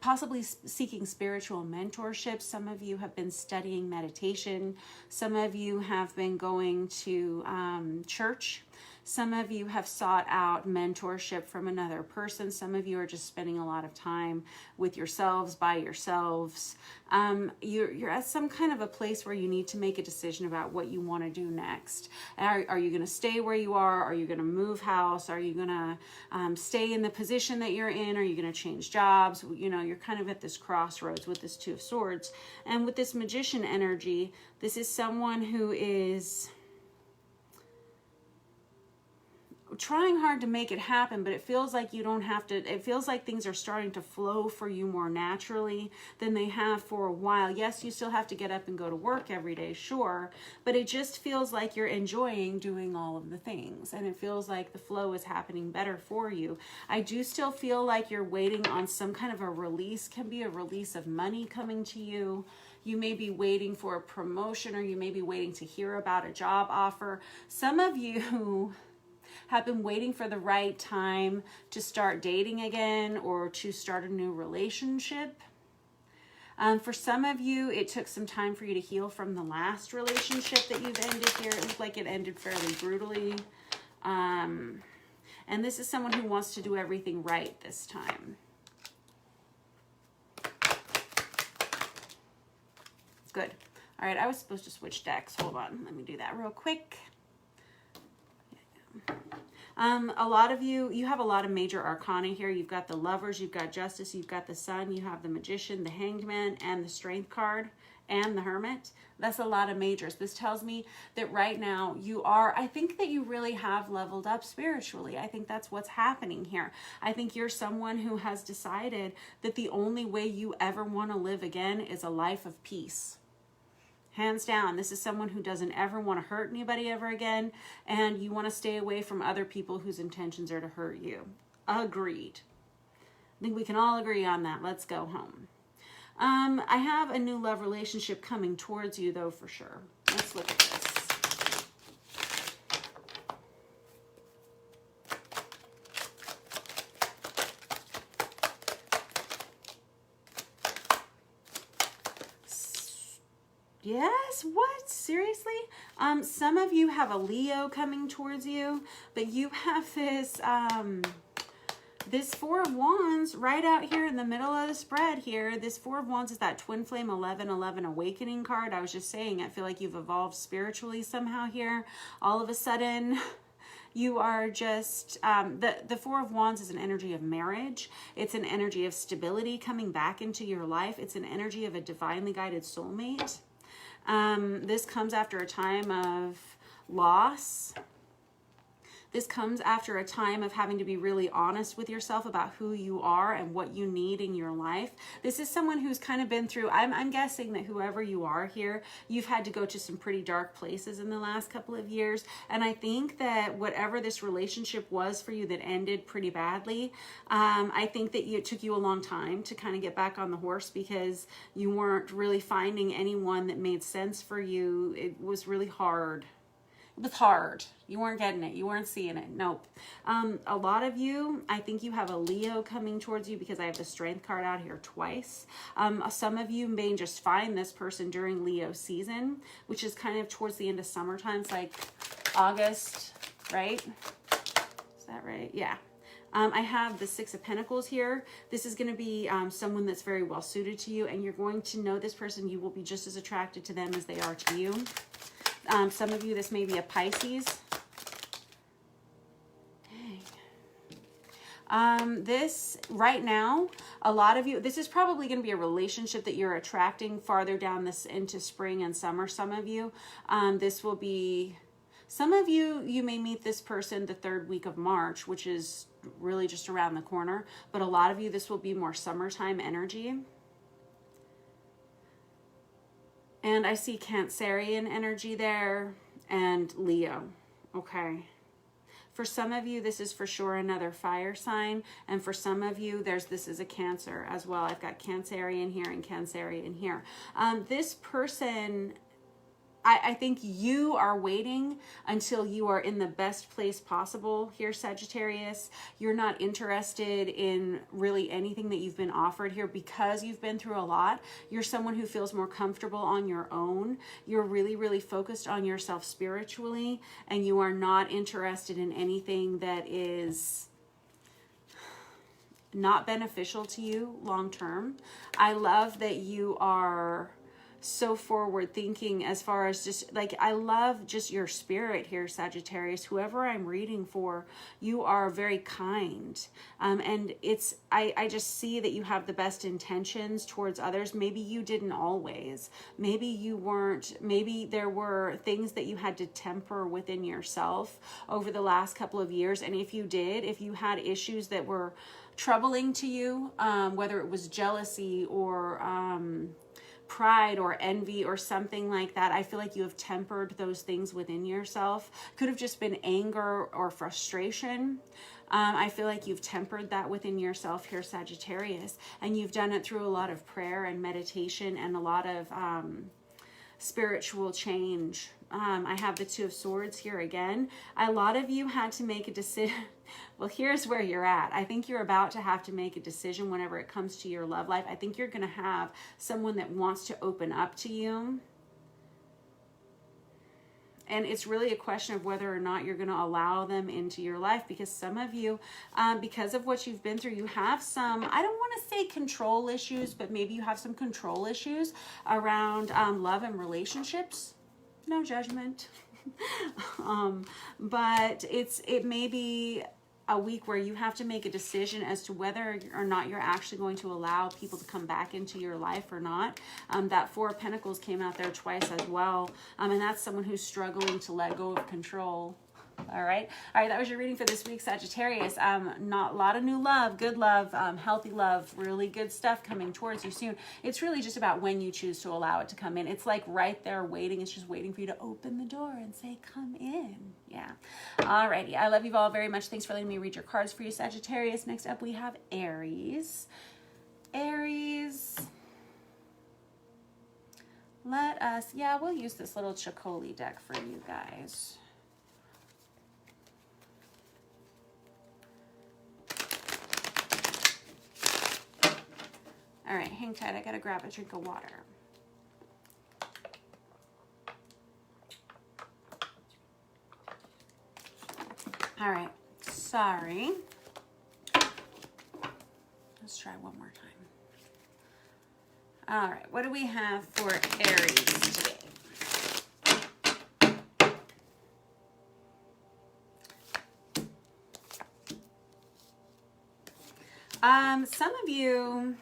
possibly seeking spiritual mentorship. Some of you have been studying meditation. Some of you have been going to church. Some of you have sought out mentorship from another person. Some of you are just spending a lot of time with yourselves, by yourselves. You're at some kind of a place where you need to make a decision about what you want to do next. Are you going to stay where you are? Are you going to move house? Are you going to stay in the position that you're in? Are you going to change jobs? You know, you're kind of at this crossroads with this Two of Swords. And with this Magician energy, this is someone who is trying hard to make it happen, but it feels like you don't have to. It feels like things are starting to flow for you more naturally than they have for a while. Yes, you still have to get up and go to work every day, sure, but it just feels like you're enjoying doing all of the things, and it feels like the flow is happening better for you. I do still feel like you're waiting on some kind of a release. Can be a release of money coming to you. You may be waiting for a promotion, or you may be waiting to hear about a job offer. Some of you have been waiting for the right time to start dating again or to start a new relationship. For some of you, it took some time for you to heal from the last relationship that you've ended here. It looked like it ended fairly brutally. And this is someone who wants to do everything right this time. Good. All right, I was supposed to switch decks. Hold on. Let me do that real quick. A lot of you have a lot of major arcana here. You've got the Lovers, you've got Justice, you've got the Sun, you have the Magician, the Hanged Man, and the Strength card, and the Hermit. That's a lot of majors. This tells me that right now I think that you really have leveled up spiritually. I think that's what's happening here. I think you're someone who has decided that the only way you ever want to live again is a life of peace. Hands down, this is someone who doesn't ever want to hurt anybody ever again, and you want to stay away from other people whose intentions are to hurt you. Agreed. I think we can all agree on that. Let's go home. I have a new love relationship coming towards you, though, for sure. Let's look at this. Yes, what? Seriously? Some of you have a Leo coming towards you, but you have this, this Four of Wands right out here in the middle of the spread here. This Four of Wands is that Twin Flame 1111 Awakening card. I was just saying, I feel like you've evolved spiritually somehow here. All of a sudden, you are just, the Four of Wands is an energy of marriage. It's an energy of stability coming back into your life. It's an energy of a divinely guided soulmate. This comes after a time of loss. This comes after a time of having to be really honest with yourself about who you are and what you need in your life. This is someone who's kind of been through, I'm guessing that whoever you are here, you've had to go to some pretty dark places in the last couple of years. And I think that whatever this relationship was for you that ended pretty badly, I think that it took you a long time to kind of get back on the horse because you weren't really finding anyone that made sense for you. It was really hard. It was hard. You weren't getting it. You weren't seeing it. Nope. A lot of you, I think you have a Leo coming towards you because I have the Strength card out here twice. Some of you may just find this person during Leo season, which is kind of towards the end of summertime. It's like August, right? Is that right? Yeah. I have the Six of Pentacles here. This is going to be someone that's very well suited to you, and you're going to know this person. You will be just as attracted to them as they are to you. Some of you, this may be a Pisces. Dang. This, right now, a lot of you, this is probably going to be a relationship that you're attracting farther down this into spring and summer. Some of you, this will be, some of you, you may meet this person the third week of March, which is really just around the corner. But a lot of you, this will be more summertime energy. And I see Cancerian energy there and Leo. Okay. For some of you, this is for sure another fire sign. And for some of you, this is a Cancer as well. I've got Cancerian here and Cancerian here. This person, I think you are waiting until you are in the best place possible here, Sagittarius. You're not interested in really anything that you've been offered here because you've been through a lot. You're someone who feels more comfortable on your own. You're really, really focused on yourself spiritually, and you are not interested in anything that is not beneficial to you long term. I love that you are so forward thinking as far as just like, I love just your spirit here, Sagittarius. Whoever I'm reading for, you are very kind. And it's, I just see that you have the best intentions towards others. Maybe you didn't always. Maybe you weren't. Maybe there were things that you had to temper within yourself over the last couple of years. And if you did, if you had issues that were troubling to you, whether it was jealousy or pride or envy or something like that, I feel like you have tempered those things within yourself. Could have just been anger or frustration. I feel like you've tempered that within yourself here, Sagittarius, and you've done it through a lot of prayer and meditation and a lot of spiritual change. I have the Two of Swords here again. A lot of you had to make a decision. Well, here's where you're at. I think you're about to have to make a decision whenever it comes to your love life. I think you're going to have someone that wants to open up to you. And it's really a question of whether or not you're going to allow them into your life, because some of you, because of what you've been through, you have some, I don't want to say control issues, but maybe you have some control issues around love and relationships. No judgment. But it may be a week where you have to make a decision as to whether or not you're actually going to allow people to come back into your life or not. That Four of Pentacles came out there twice as well. And that's someone who's struggling to let go of control. All right. That was your reading for this week, Sagittarius. Not a lot of new love, good love, healthy love, really good stuff coming towards you soon. It's really just about when you choose to allow it to come in. It's like right there waiting. It's just waiting for you to open the door and say, come in. Yeah. All righty. I love you all very much. Thanks for letting me read your cards for you, Sagittarius. Next up, we have Aries. Aries. We'll use this little Chicoli deck for you guys. All right, hang tight. I gotta grab a drink of water. All right, sorry. Let's try one more time. All right, what do we have for Aries today? Some of you,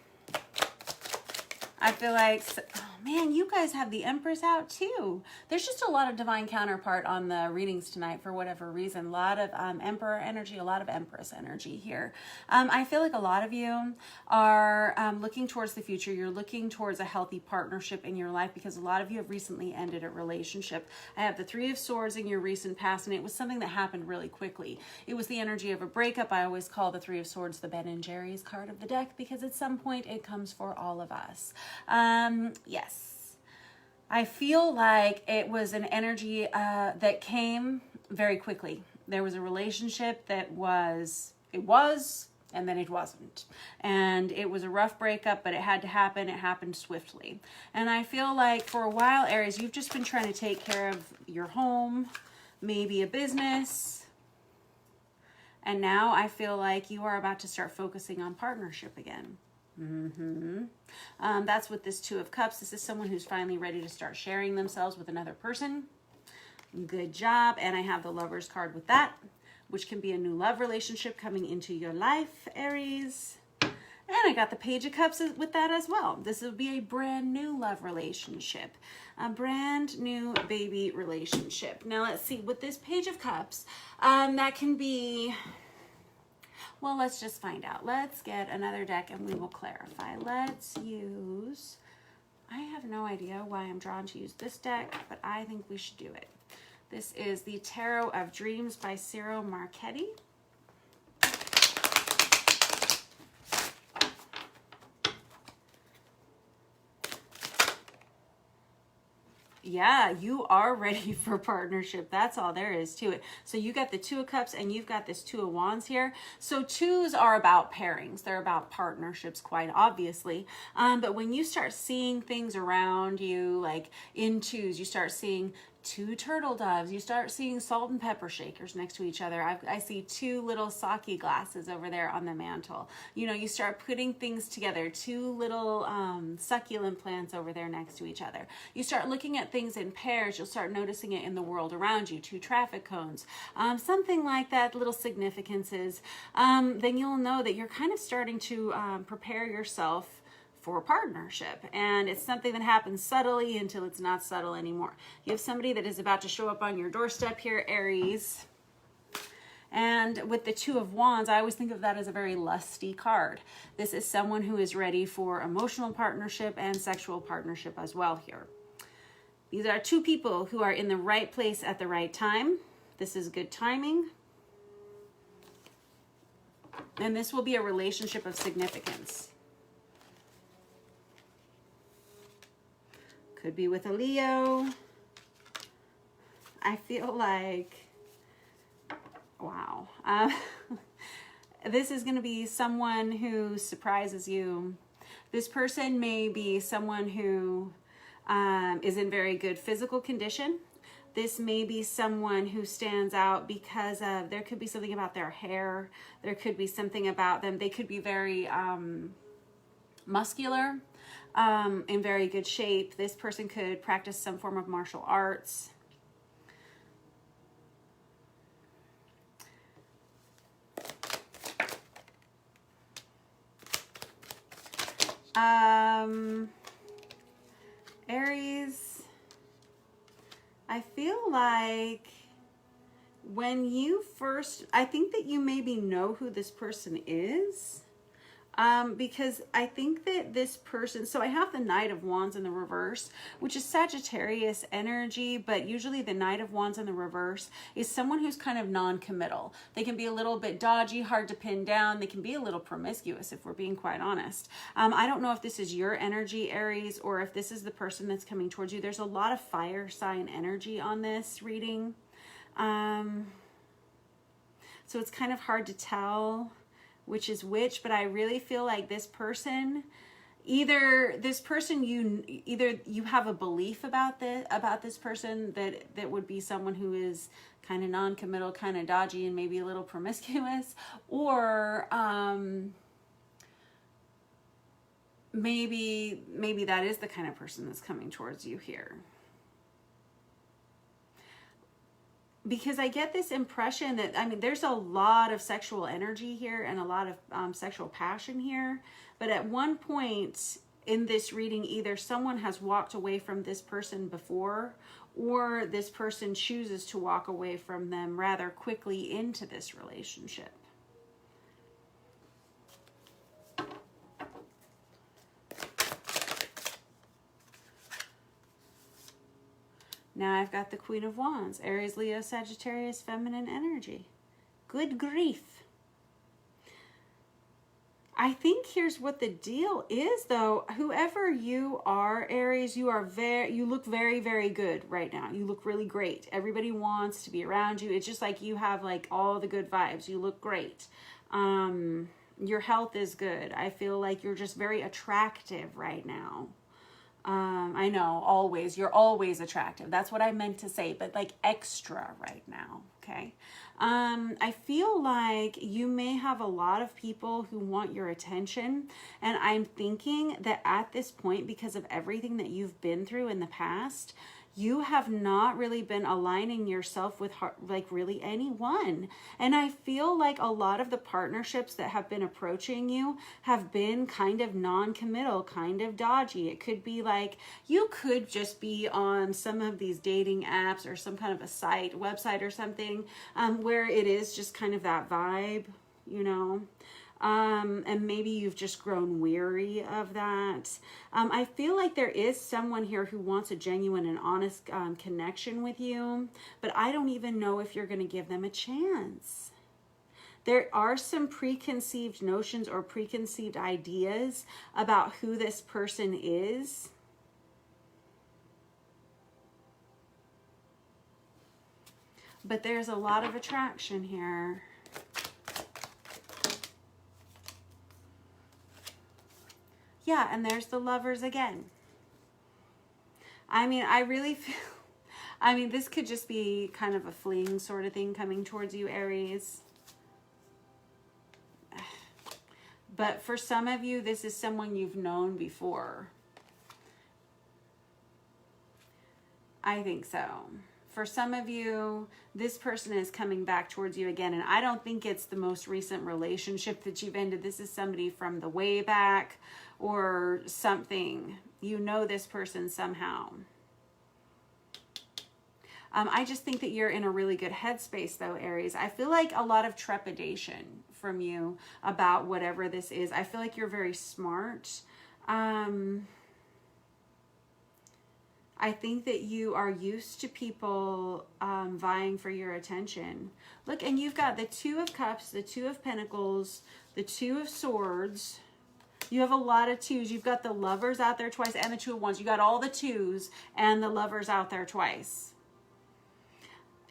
I feel like, oh man, you guys have the Empress out too. There's just a lot of divine counterpart on the readings tonight for whatever reason. A lot of Emperor energy, a lot of Empress energy here. I feel like a lot of you are looking towards the future. You're looking towards a healthy partnership in your life because a lot of you have recently ended a relationship. I have the Three of Swords in your recent past, and it was something that happened really quickly. It was the energy of a breakup. I always call the Three of Swords the Ben and Jerry's card of the deck because at some point it comes for all of us. Yes. I feel like it was an energy that came very quickly. There was a relationship that it was, and then it wasn't. And it was a rough breakup, but it had to happen. It happened swiftly. And I feel like for a while, Aries, you've just been trying to take care of your home, maybe a business. And now I feel like you are about to start focusing on partnership again. That's with this Two of Cups. This is someone who's finally ready to start sharing themselves with another person. Good job. And I have the Lover's card with that, which can be a new love relationship coming into your life, Aries. And I got the Page of Cups with that as well. This will be a brand new love relationship, a brand new baby relationship. Now let's see, with this Page of Cups, that can be... Well, let's just find out. Let's get another deck and we will clarify. Let's use, I have no idea why I'm drawn to use this deck, but I think we should do it. This is the Tarot of Dreams by Ciro Marchetti. Yeah, you are ready for partnership. That's all there is to it. So you got the Two of Cups and you've got this Two of Wands here. So twos are about pairings. They're about partnerships, quite obviously. But when you start seeing things around you, like in twos, you start seeing two turtle doves. You start seeing salt and pepper shakers next to each other. I see two little sake glasses over there on the mantle. You know, you start putting things together. Two little succulent plants over there next to each other. You start looking at things in pairs. You'll start noticing it in the world around you. Two traffic cones, something like that, little significances. Then you'll know that you're kind of starting to prepare yourself for a partnership, and it's something that happens subtly until it's not subtle anymore. You have somebody that is about to show up on your doorstep here, Aries. And with the Two of Wands, I always think of that as a very lusty card. This is someone who is ready for emotional partnership and sexual partnership as well here. These are two people who are in the right place at the right time. This is good timing. And this will be a relationship of significance. Could be with a Leo. I feel like, wow. This is going to be someone who surprises you. This person may be someone who is in very good physical condition. This may be someone who stands out because of, there could be something about their hair. There could be something about them. They could be very muscular, in very good shape. This person could practice some form of martial arts. Aries, I feel like when you first, I think that you maybe know who this person is, because I think that this person, so I have the Knight of Wands in the reverse, which is Sagittarius energy, but usually the Knight of Wands in the reverse is someone who's kind of non-committal. They can be a little bit dodgy, hard to pin down. They can be a little promiscuous, if we're being quite honest. I don't know if this is your energy, Aries, or if this is the person that's coming towards you. There's a lot of fire sign energy on this reading. So it's kind of hard to tell which is which, but I really feel like this person, either you have a belief about this person that would be someone who is kind of non-committal, kind of dodgy, and maybe a little promiscuous, or maybe that is the kind of person that's coming towards you here. Because I get this impression that, I mean, there's a lot of sexual energy here and a lot of sexual passion here. But at one point in this reading, either someone has walked away from this person before, or this person chooses to walk away from them rather quickly into this relationship. Now I've got the Queen of Wands, Aries, Leo, Sagittarius, feminine energy. Good grief. I think here's what the deal is, though. Whoever you are, Aries, you look very, very good right now. You look really great. Everybody wants to be around you. It's just like you have like all the good vibes. You look great. Your health is good. I feel like you're just very attractive right now. I know, always, you're always attractive. That's what I meant to say, but like extra right now, okay? I feel like you may have a lot of people who want your attention, and I'm thinking that at this point, because of everything that you've been through in the past, you have not really been aligning yourself with like really anyone. And I feel like a lot of the partnerships that have been approaching you have been kind of non-committal, kind of dodgy. It could be like, you could just be on some of these dating apps or some kind of a website or something, where it is just kind of that vibe, you know. And maybe you've just grown weary of that. I feel like there is someone here who wants a genuine and honest connection with you, but I don't even know if you're going to give them a chance. There are some preconceived notions or preconceived ideas about who this person is. But there's a lot of attraction here. Yeah, and there's the Lovers again. I mean, I really feel, I mean, this could just be kind of a fling sort of thing coming towards you, Aries. But for some of you, this is someone you've known before. I think so. For some of you, this person is coming back towards you again, and I don't think it's the most recent relationship that you've ended. This is somebody from the way back or something. You know this person somehow. I just think that you're in a really good headspace, though, Aries. I feel like a lot of trepidation from you about whatever this is. I feel like you're very smart. I think that you are used to people vying for your attention. Look, and you've got the Two of Cups, the Two of Pentacles, the Two of Swords, You have a lot of twos. You've got the Lovers out there twice and the Two of Wands. You got all the twos and the Lovers out there twice.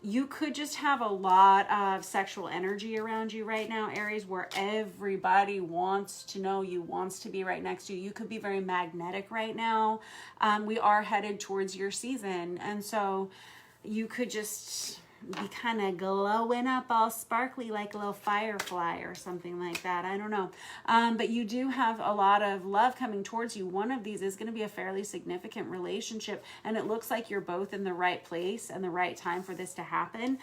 You could just have a lot of sexual energy around you right now, Aries, where everybody wants to know you, wants to be right next to you. You could be very magnetic right now. We are headed towards your season. And so you could just be kind of glowing up all sparkly like a little firefly or something like that. I don't know. But you do have a lot of love coming towards you. One of these is going to be a fairly significant relationship, and it looks like you're both in the right place and the right time for this to happen.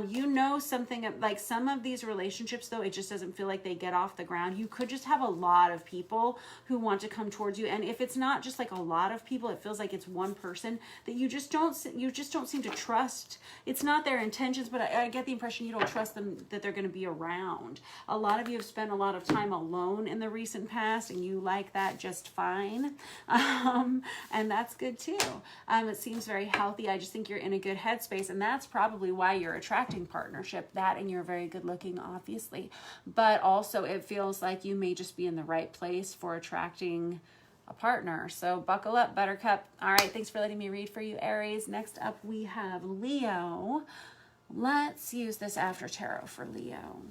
You know something, like some of these relationships, though, it just doesn't feel like they get off the ground. You could just have a lot of people who want to come towards you, and if it's not just like a lot of people, it feels like it's one person that you just don't seem to trust. It's not their intentions, but I get the impression you don't trust them, that they're going to be around. A lot of you have spent a lot of time alone in the recent past, and you like that just fine. And that's good too. It seems very healthy. I just think you're in a good headspace, and that's probably why you're attracting partnership. That, and you're very good looking, obviously. But also it feels like you may just be in the right place for attracting a partner. So buckle up, Buttercup. All right, thanks for letting me read for you, Aries. Next up we have Leo. Let's use this after tarot for Leo.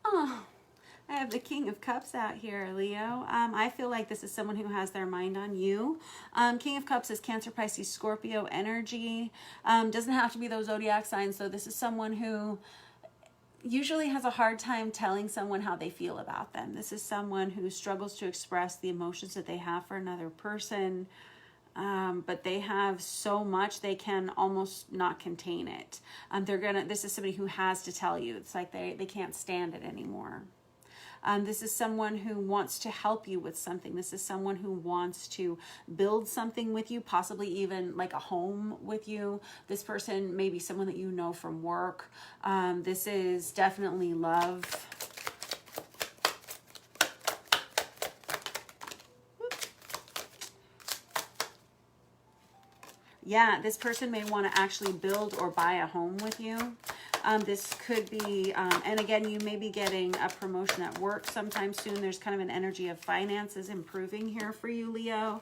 Oh, I have the King of Cups out here, Leo. I feel like this is someone who has their mind on you. King of Cups is Cancer, Pisces, Scorpio energy. Doesn't have to be those zodiac signs, so this is someone who usually has a hard time telling someone how they feel about them. This is someone who struggles to express the emotions that they have for another person, but they have so much they can almost not contain it. This is somebody who has to tell you. It's like they can't stand it anymore. This is someone who wants to help you with something. This is someone who wants to build something with you, possibly even like a home with you. This person may be someone that you know from work. This is definitely love. Yeah, this person may want to actually build or buy a home with you. This could be, and again, you may be getting a promotion at work sometime soon. There's kind of an energy of finances improving here for you, Leo.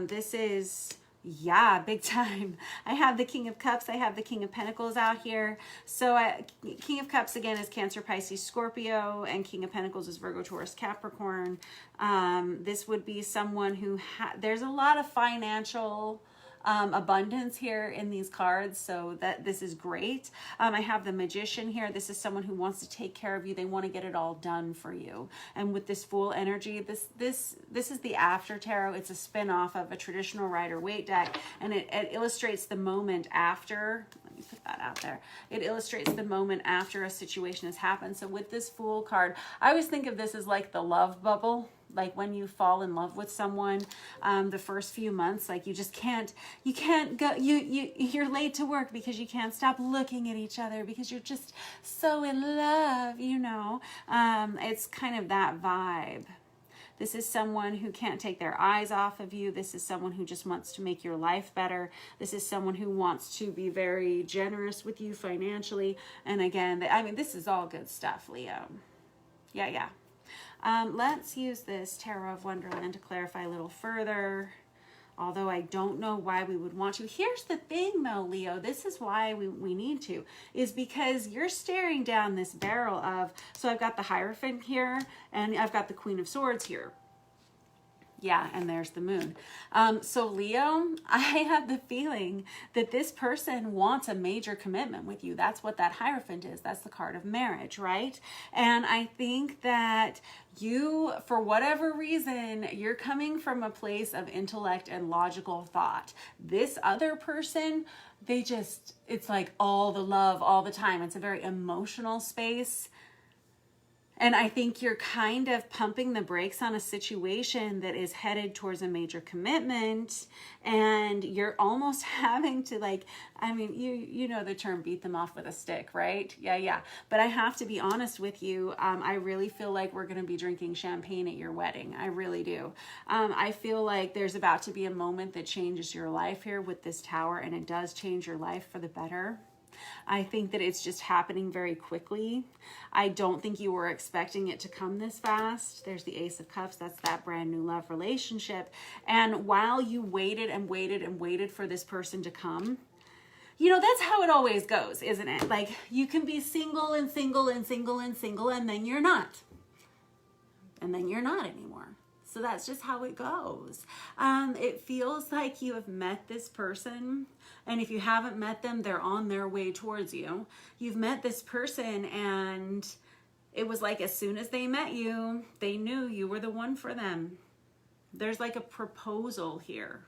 This is, yeah, big time. I have the King of Cups. I have the King of Pentacles out here. So King of Cups, again, is Cancer, Pisces, Scorpio, and King of Pentacles is Virgo, Taurus, Capricorn. This would be someone who, there's a lot of financial abundance here in these cards, so that this is great. I have the Magician here. This is someone who wants to take care of you. They want to get it all done for you. And with this Fool energy, this is the After Tarot. It's a spin-off of a traditional Rider-Waite deck, and it illustrates the moment after. Let me put that out there. It illustrates the moment after a situation has happened. So with this Fool card, I always think of this as like the love bubble. Like when you fall in love with someone, the first few months, like you can't go, you're late to work because you can't stop looking at each other because you're just so in love, you know. It's kind of that vibe. This is someone who can't take their eyes off of you. This is someone who just wants to make your life better. This is someone who wants to be very generous with you financially. And again, I mean, this is all good stuff, Leo. Yeah. Let's use this Tarot of Wonderland to clarify a little further, although I don't know why we would want to. Here's the thing, though, Leo. This is why we need to, is because you're staring down this barrel of, so I've got the Hierophant here, and I've got the Queen of Swords here. Yeah, and there's the Moon. So Leo, I have the feeling that this person wants a major commitment with you. That's what that Hierophant is. That's the card of marriage, right? And I think that you, for whatever reason, you're coming from a place of intellect and logical thought. This other person, it's like all the love all the time. It's a very emotional space. And I think you're kind of pumping the brakes on a situation that is headed towards a major commitment, and you're almost having to, like, I mean, you know the term beat them off with a stick, right? Yeah. But I have to be honest with you. I really feel like we're going to be drinking champagne at your wedding. I really do. I feel like there's about to be a moment that changes your life here with this Tower, and it does change your life for the better. I think that it's just happening very quickly. I don't think you were expecting it to come this fast. There's the Ace of Cups. That's that brand new love relationship. And while you waited and waited and waited for this person to come, you know, that's how it always goes, isn't it? Like, you can be single and single and single and single, and then you're not. And then you're not anymore. So that's just how it goes. It feels like you have met this person, and if you haven't met them, they're on their way towards you. You've met this person, and it was like as soon as they met you, they knew you were the one for them. There's like a proposal here.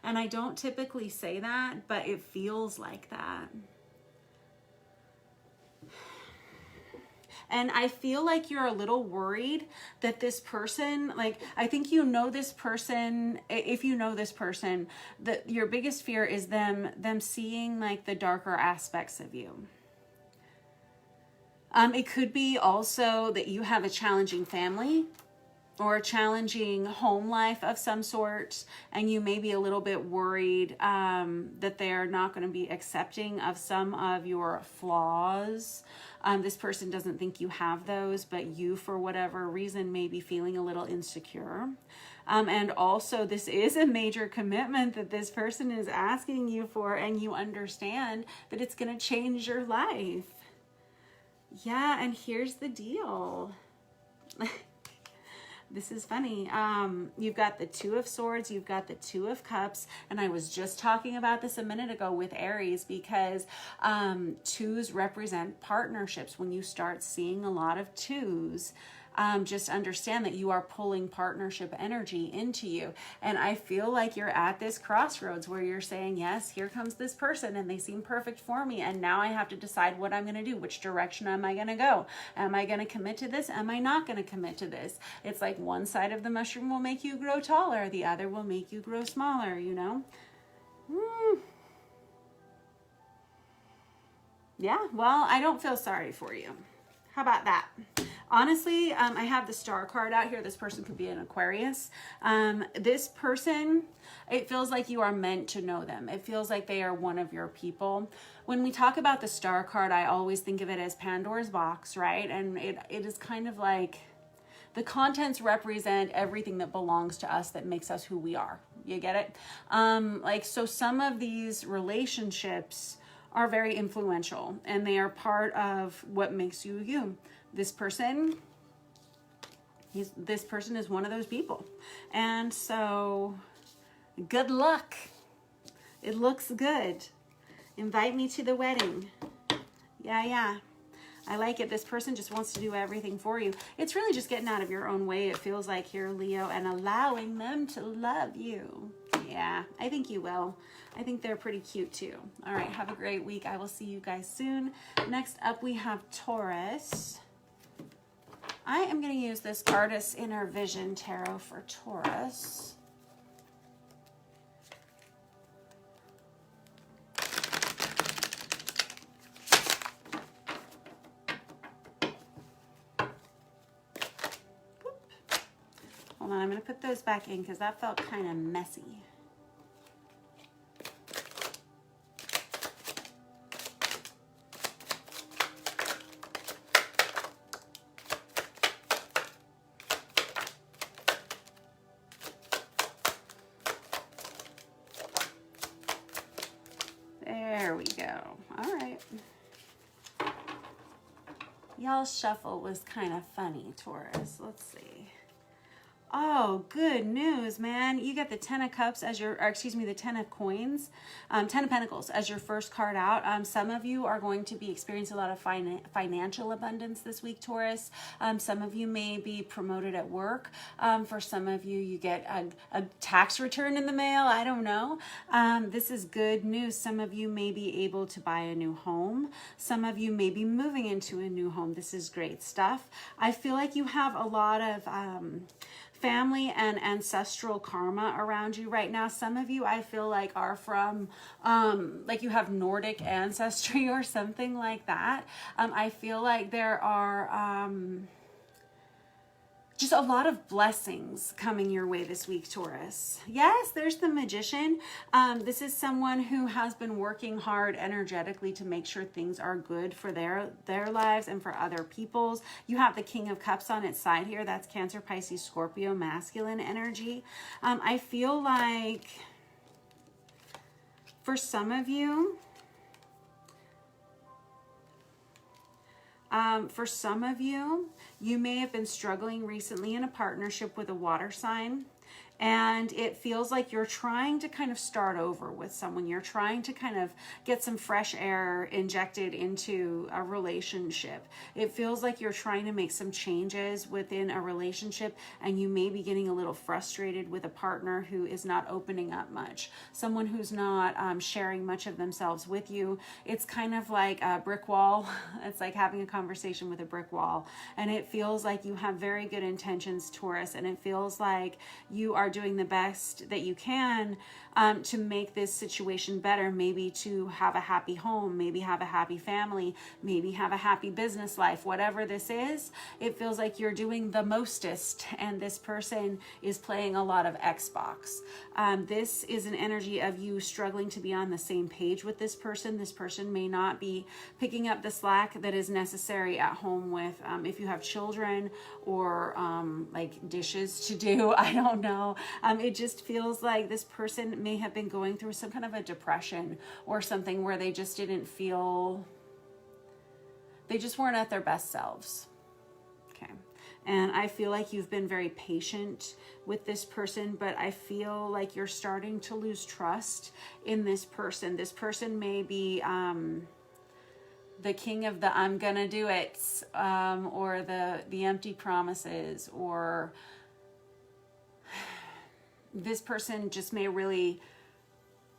And I don't typically say that, but it feels like that. And I feel like you're a little worried that this person, like, I think you know this person. If you know this person, that your biggest fear is them seeing like the darker aspects of you. It could be also that you have a challenging family or a challenging home life of some sort, and you may be a little bit worried that they're not going to be accepting of some of your flaws. This person doesn't think you have those, but you, for whatever reason, may be feeling a little insecure. And also, this is a major commitment that this person is asking you for, and you understand that it's going to change your life. Yeah, and here's the deal. This is funny. You've got the Two of Swords, you've got the Two of Cups, and I was just talking about this a minute ago with Aries, because twos represent partnerships. When you start seeing a lot of twos, just understand that you are pulling partnership energy into you. And I feel like you're at this crossroads where you're saying, yes, here comes this person and they seem perfect for me. And now I have to decide what I'm going to do. Which direction am I going to go? Am I going to commit to this? Am I not going to commit to this? It's like one side of the mushroom will make you grow taller. The other will make you grow smaller, you know? Yeah, well, I don't feel sorry for you. How about that? Honestly, I have the Star card out here. This person could be an Aquarius. This person, it feels like you are meant to know them. It feels like they are one of your people. When we talk about the Star card, I always think of it as Pandora's box, right? And it is kind of like the contents represent everything that belongs to us that makes us who we are. You get it? Like, so some of these relationships are very influential, and they are part of what makes you you. This person is one of those people. And so good luck. It looks good. Invite me to the wedding. Yeah. I like it. This person just wants to do everything for you. It's really just getting out of your own way, it feels like here, Leo, and allowing them to love you. Yeah, I think you will. I think they're pretty cute too. All right, have a great week. I will see you guys soon. Next up, we have Taurus. I am going to use this Artist's Inner Vision Tarot for Taurus. Hold on, I'm going to put those back in because that felt kind of messy. There we go. All right. Y'all's shuffle was kind of funny, Taurus. Let's see. Oh, good news, man. You get the 10 of Cups as your, or excuse me, the 10 of Coins, 10 of Pentacles as your first card out. Some of you are going to be experiencing a lot of financial abundance this week, Taurus. Some of you may be promoted at work. For some of you, you get a tax return in the mail. I don't know. This is good news. Some of you may be able to buy a new home. Some of you may be moving into a new home. This is great stuff. I feel like you have a lot of family and ancestral karma around you right now. Some of you, I feel like, are from like you have Nordic ancestry or something like that. I feel like there are just a lot of blessings coming your way this week, Taurus. Yes, there's the Magician. This is someone who has been working hard energetically to make sure things are good for their lives and for other people's. You have the King of Cups on its side here. That's Cancer, Pisces, Scorpio, masculine energy. I feel like for some of you, you may have been struggling recently in a partnership with a water sign, and it feels like you're trying to kind of start over with someone. You're trying to kind of get some fresh air injected into a relationship. It feels like you're trying to make some changes within a relationship, and you may be getting a little frustrated with a partner who is not opening up much. Someone who's not sharing much of themselves with you. It's kind of like a brick wall. It's like having a conversation with a brick wall. And it feels like you have very good intentions, Taurus, and it feels like you are doing the best that you can to make this situation better, maybe to have a happy home, maybe have a happy family, maybe have a happy business life. Whatever this is, it feels like you're doing the mostest, and this person is playing a lot of Xbox. This is an energy of you struggling to be on the same page with this person. This person may not be picking up the slack that is necessary at home with if you have children or like dishes to do. I don't know. It just feels like this person may have been going through some kind of a depression or something where they just didn't feel, they just weren't at their best selves. Okay. And I feel like you've been very patient with this person, but I feel like you're starting to lose trust in this person. This person may be the king of the I'm gonna do it, or the empty promises, or this person just may really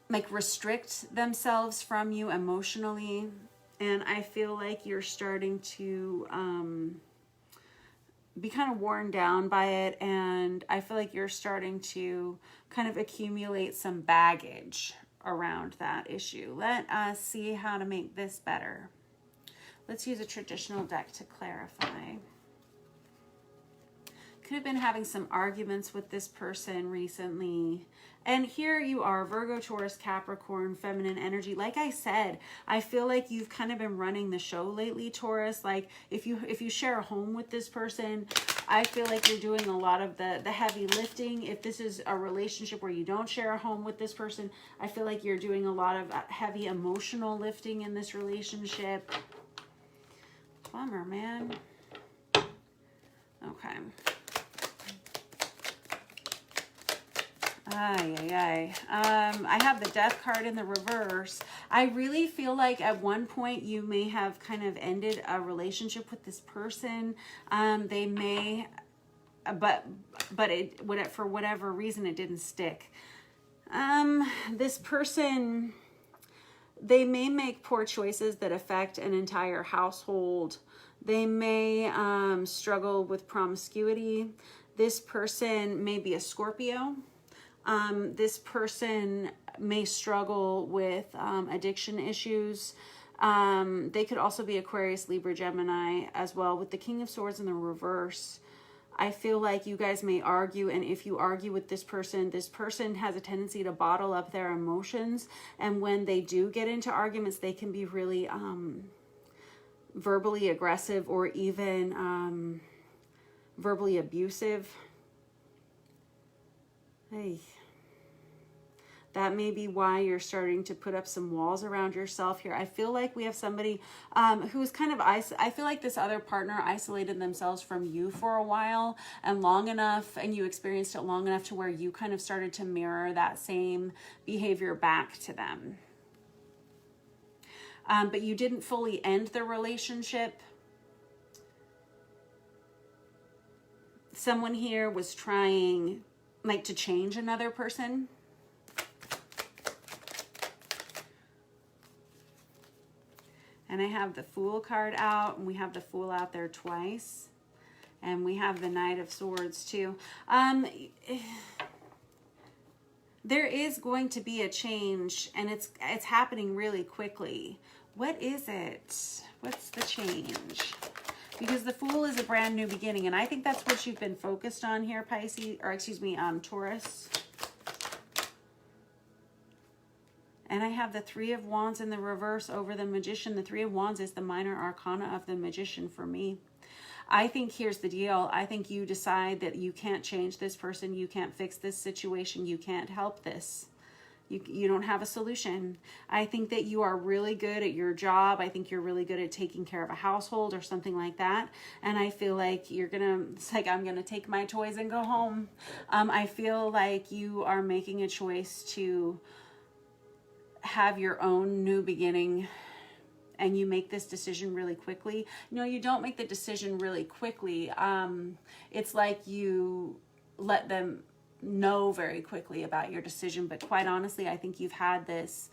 like restrict themselves from you emotionally. And I feel like you're starting to be kind of worn down by it. And I feel like you're starting to kind of accumulate some baggage around that issue. Let us see how to make this better. Let's use a traditional deck to clarify. Could have been having some arguments with this person recently. And here you are, Virgo, Taurus, Capricorn, feminine energy. Like I said, I feel like you've kind of been running the show lately, Taurus. Like if you share a home with this person, I feel like you're doing a lot of the heavy lifting. If this is a relationship where you don't share a home with this person, I feel like you're doing a lot of heavy emotional lifting in this relationship. Bummer, man. Okay. I have the Death card in the reverse. I really feel like at one point you may have kind of ended a relationship with this person. They may, but for whatever reason it didn't stick. This person, they may make poor choices that affect an entire household. They may struggle with promiscuity. This person may be a Scorpio. This person may struggle with addiction issues. They could also be Aquarius, Libra, Gemini as well. With the King of Swords in the reverse, I feel like you guys may argue, and if you argue with this person has a tendency to bottle up their emotions, and when they do get into arguments, they can be really verbally aggressive or even verbally abusive. Hey. That may be why you're starting to put up some walls around yourself here. I feel like we have somebody who's kind of, I feel like this other partner isolated themselves from you for a while and long enough, and you experienced it long enough to where you kind of started to mirror that same behavior back to them. But you didn't fully end the relationship. Someone here was trying like to change another person. And I have the Fool card out, and we have the Fool out there twice. And we have the Knight of Swords too. There is going to be a change, and it's happening really quickly. What is it? What's the change? Because the Fool is a brand new beginning, and I think that's what you've been focused on here, Pisces, or excuse me, Taurus. And I have the Three of Wands in the reverse over the Magician. The Three of Wands is the minor arcana of the Magician for me. I think here's the deal. I think you decide that you can't change this person. You can't fix this situation. You can't help this. You don't have a solution. I think that you are really good at your job. I think you're really good at taking care of a household or something like that. And I feel like you're it's like, I'm gonna take my toys and go home. I feel like you are making a choice to have your own new beginning, and you make this decision really quickly. No, you don't make the decision really quickly. It's like you let them know very quickly about your decision, but quite honestly, I think you've had this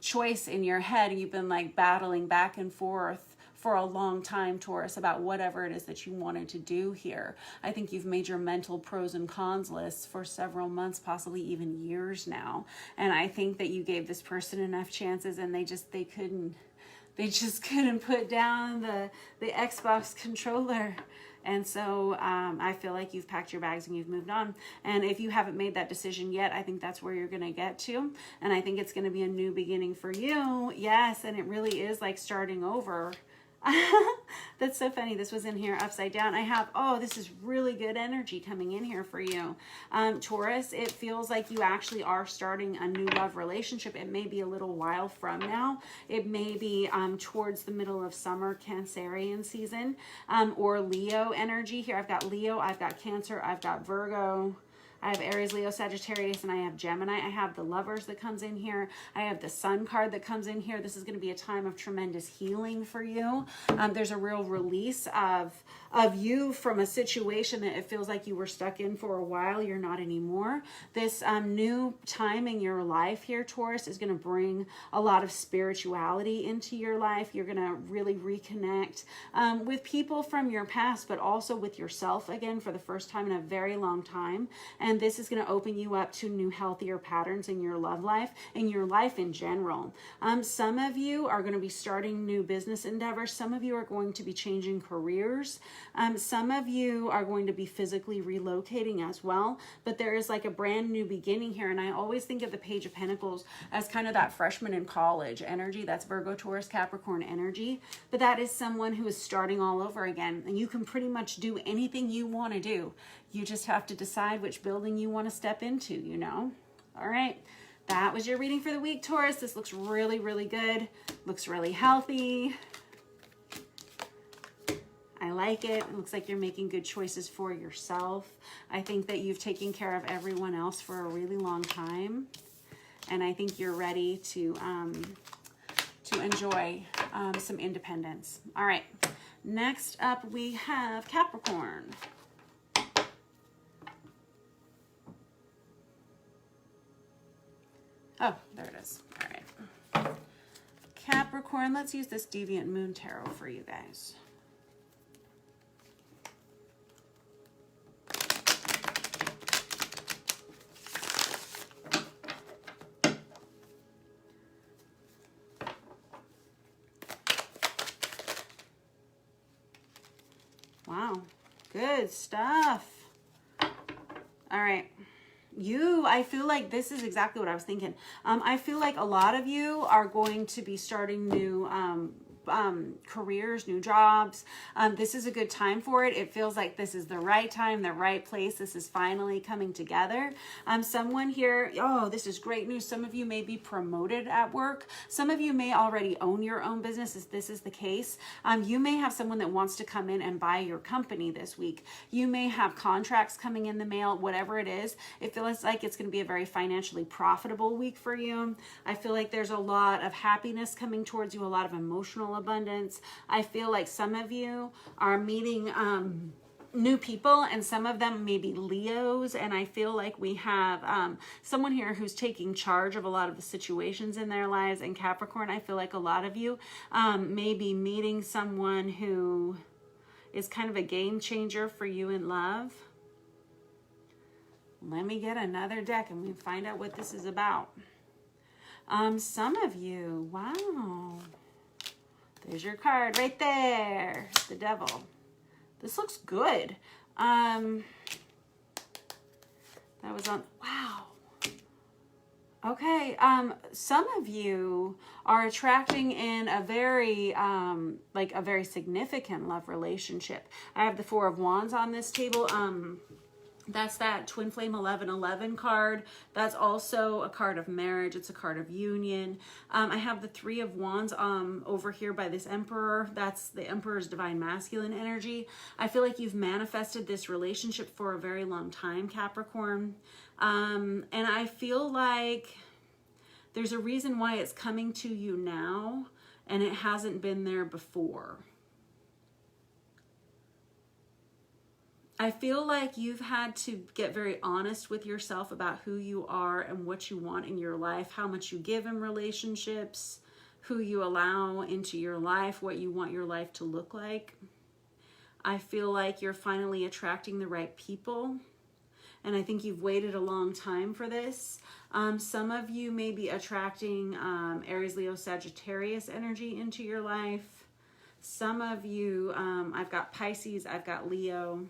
choice in your head, and you've been like battling back and forth for a long time, Taurus, about whatever it is that you wanted to do here. I think you've made your mental pros and cons lists for several months, possibly even years now. And I think that you gave this person enough chances, and they just couldn't put down the Xbox controller. And so I feel like you've packed your bags and you've moved on. And if you haven't made that decision yet, I think that's where you're going to get to. And I think it's going to be a new beginning for you. Yes, and it really is like starting over. That's so funny. This was in here upside down. I have, oh, this is really good energy coming in here for you. Taurus, it feels like you actually are starting a new love relationship. It may be a little while from now. It may be towards the middle of summer, Cancerian season, or Leo energy. Here I've got Leo, I've got Cancer, I've got Virgo. I have Aries, Leo, Sagittarius, and I have Gemini. I have the Lovers that comes in here. I have the Sun card that comes in here. This is going to be a time of tremendous healing for you. There's a real release of you from a situation that it feels like you were stuck in for a while. You're not anymore. This new time in your life here, Taurus, is going to bring a lot of spirituality into your life. You're going to really reconnect with people from your past, but also with yourself again for the first time in a very long time. And this is going to open you up to new, healthier patterns in your love life and your life in general. Some of you are going to be starting new business endeavors. Some of you are going to be changing careers. Some of you are going to be physically relocating as well. But there is like a brand new beginning here. And I always think of the Page of Pentacles as kind of that freshman in college energy. That's Virgo, Taurus, Capricorn energy. But that is someone who is starting all over again. And you can pretty much do anything you want to do. You just have to decide which building you want to step into, you know? All right. That was your reading for the week, Taurus. This looks really, really good. Looks really healthy. I like it. It looks like you're making good choices for yourself. I think that you've taken care of everyone else for a really long time. And I think you're ready to enjoy some independence. All right. Next up, we have Capricorn. Oh, there it is. All right. Capricorn, let's use this Deviant Moon Tarot for you guys. Wow, good stuff. All right. I feel like this is exactly what I was thinking. I feel like a lot of you are going to be starting new careers, new jobs. This is a good time for it. It feels like this is the right time, the right place. This is finally coming together. Someone here, oh, this is great news. Some of you may be promoted at work. Some of you may already own your own business if this is the case. You may have someone that wants to come in and buy your company this week. You may have contracts coming in the mail, whatever it is. It feels like it's going to be a very financially profitable week for you. I feel like there's a lot of happiness coming towards you, a lot of emotional abundance. I feel like some of you are meeting new people, and some of them may be Leos, and I feel like we have someone here who's taking charge of a lot of the situations in their lives. And Capricorn, I feel like a lot of you may be meeting someone who is kind of a game changer for you in love. Let me get another deck and we find out what this is about. Some of you, wow, there's your card right there, the Devil. This looks good. That was on, wow. Okay, some of you are attracting in a very, like a very significant love relationship. I have the Four of Wands on this table. That's that Twin Flame 1111 card. That's also a card of marriage. It's a card of union. I have the Three of Wands over here by this Emperor. That's the Emperor's divine masculine energy. I feel like you've manifested this relationship for a very long time, Capricorn. And I feel like there's a reason why it's coming to you now and it hasn't been there before. I feel like you've had to get very honest with yourself about who you are and what you want in your life, how much you give in relationships, who you allow into your life, what you want your life to look like. I feel like you're finally attracting the right people, and I think you've waited a long time for this. Some of you may be attracting Aries, Leo, Sagittarius energy into your life. Some of you, I've got Pisces, I've got Leo.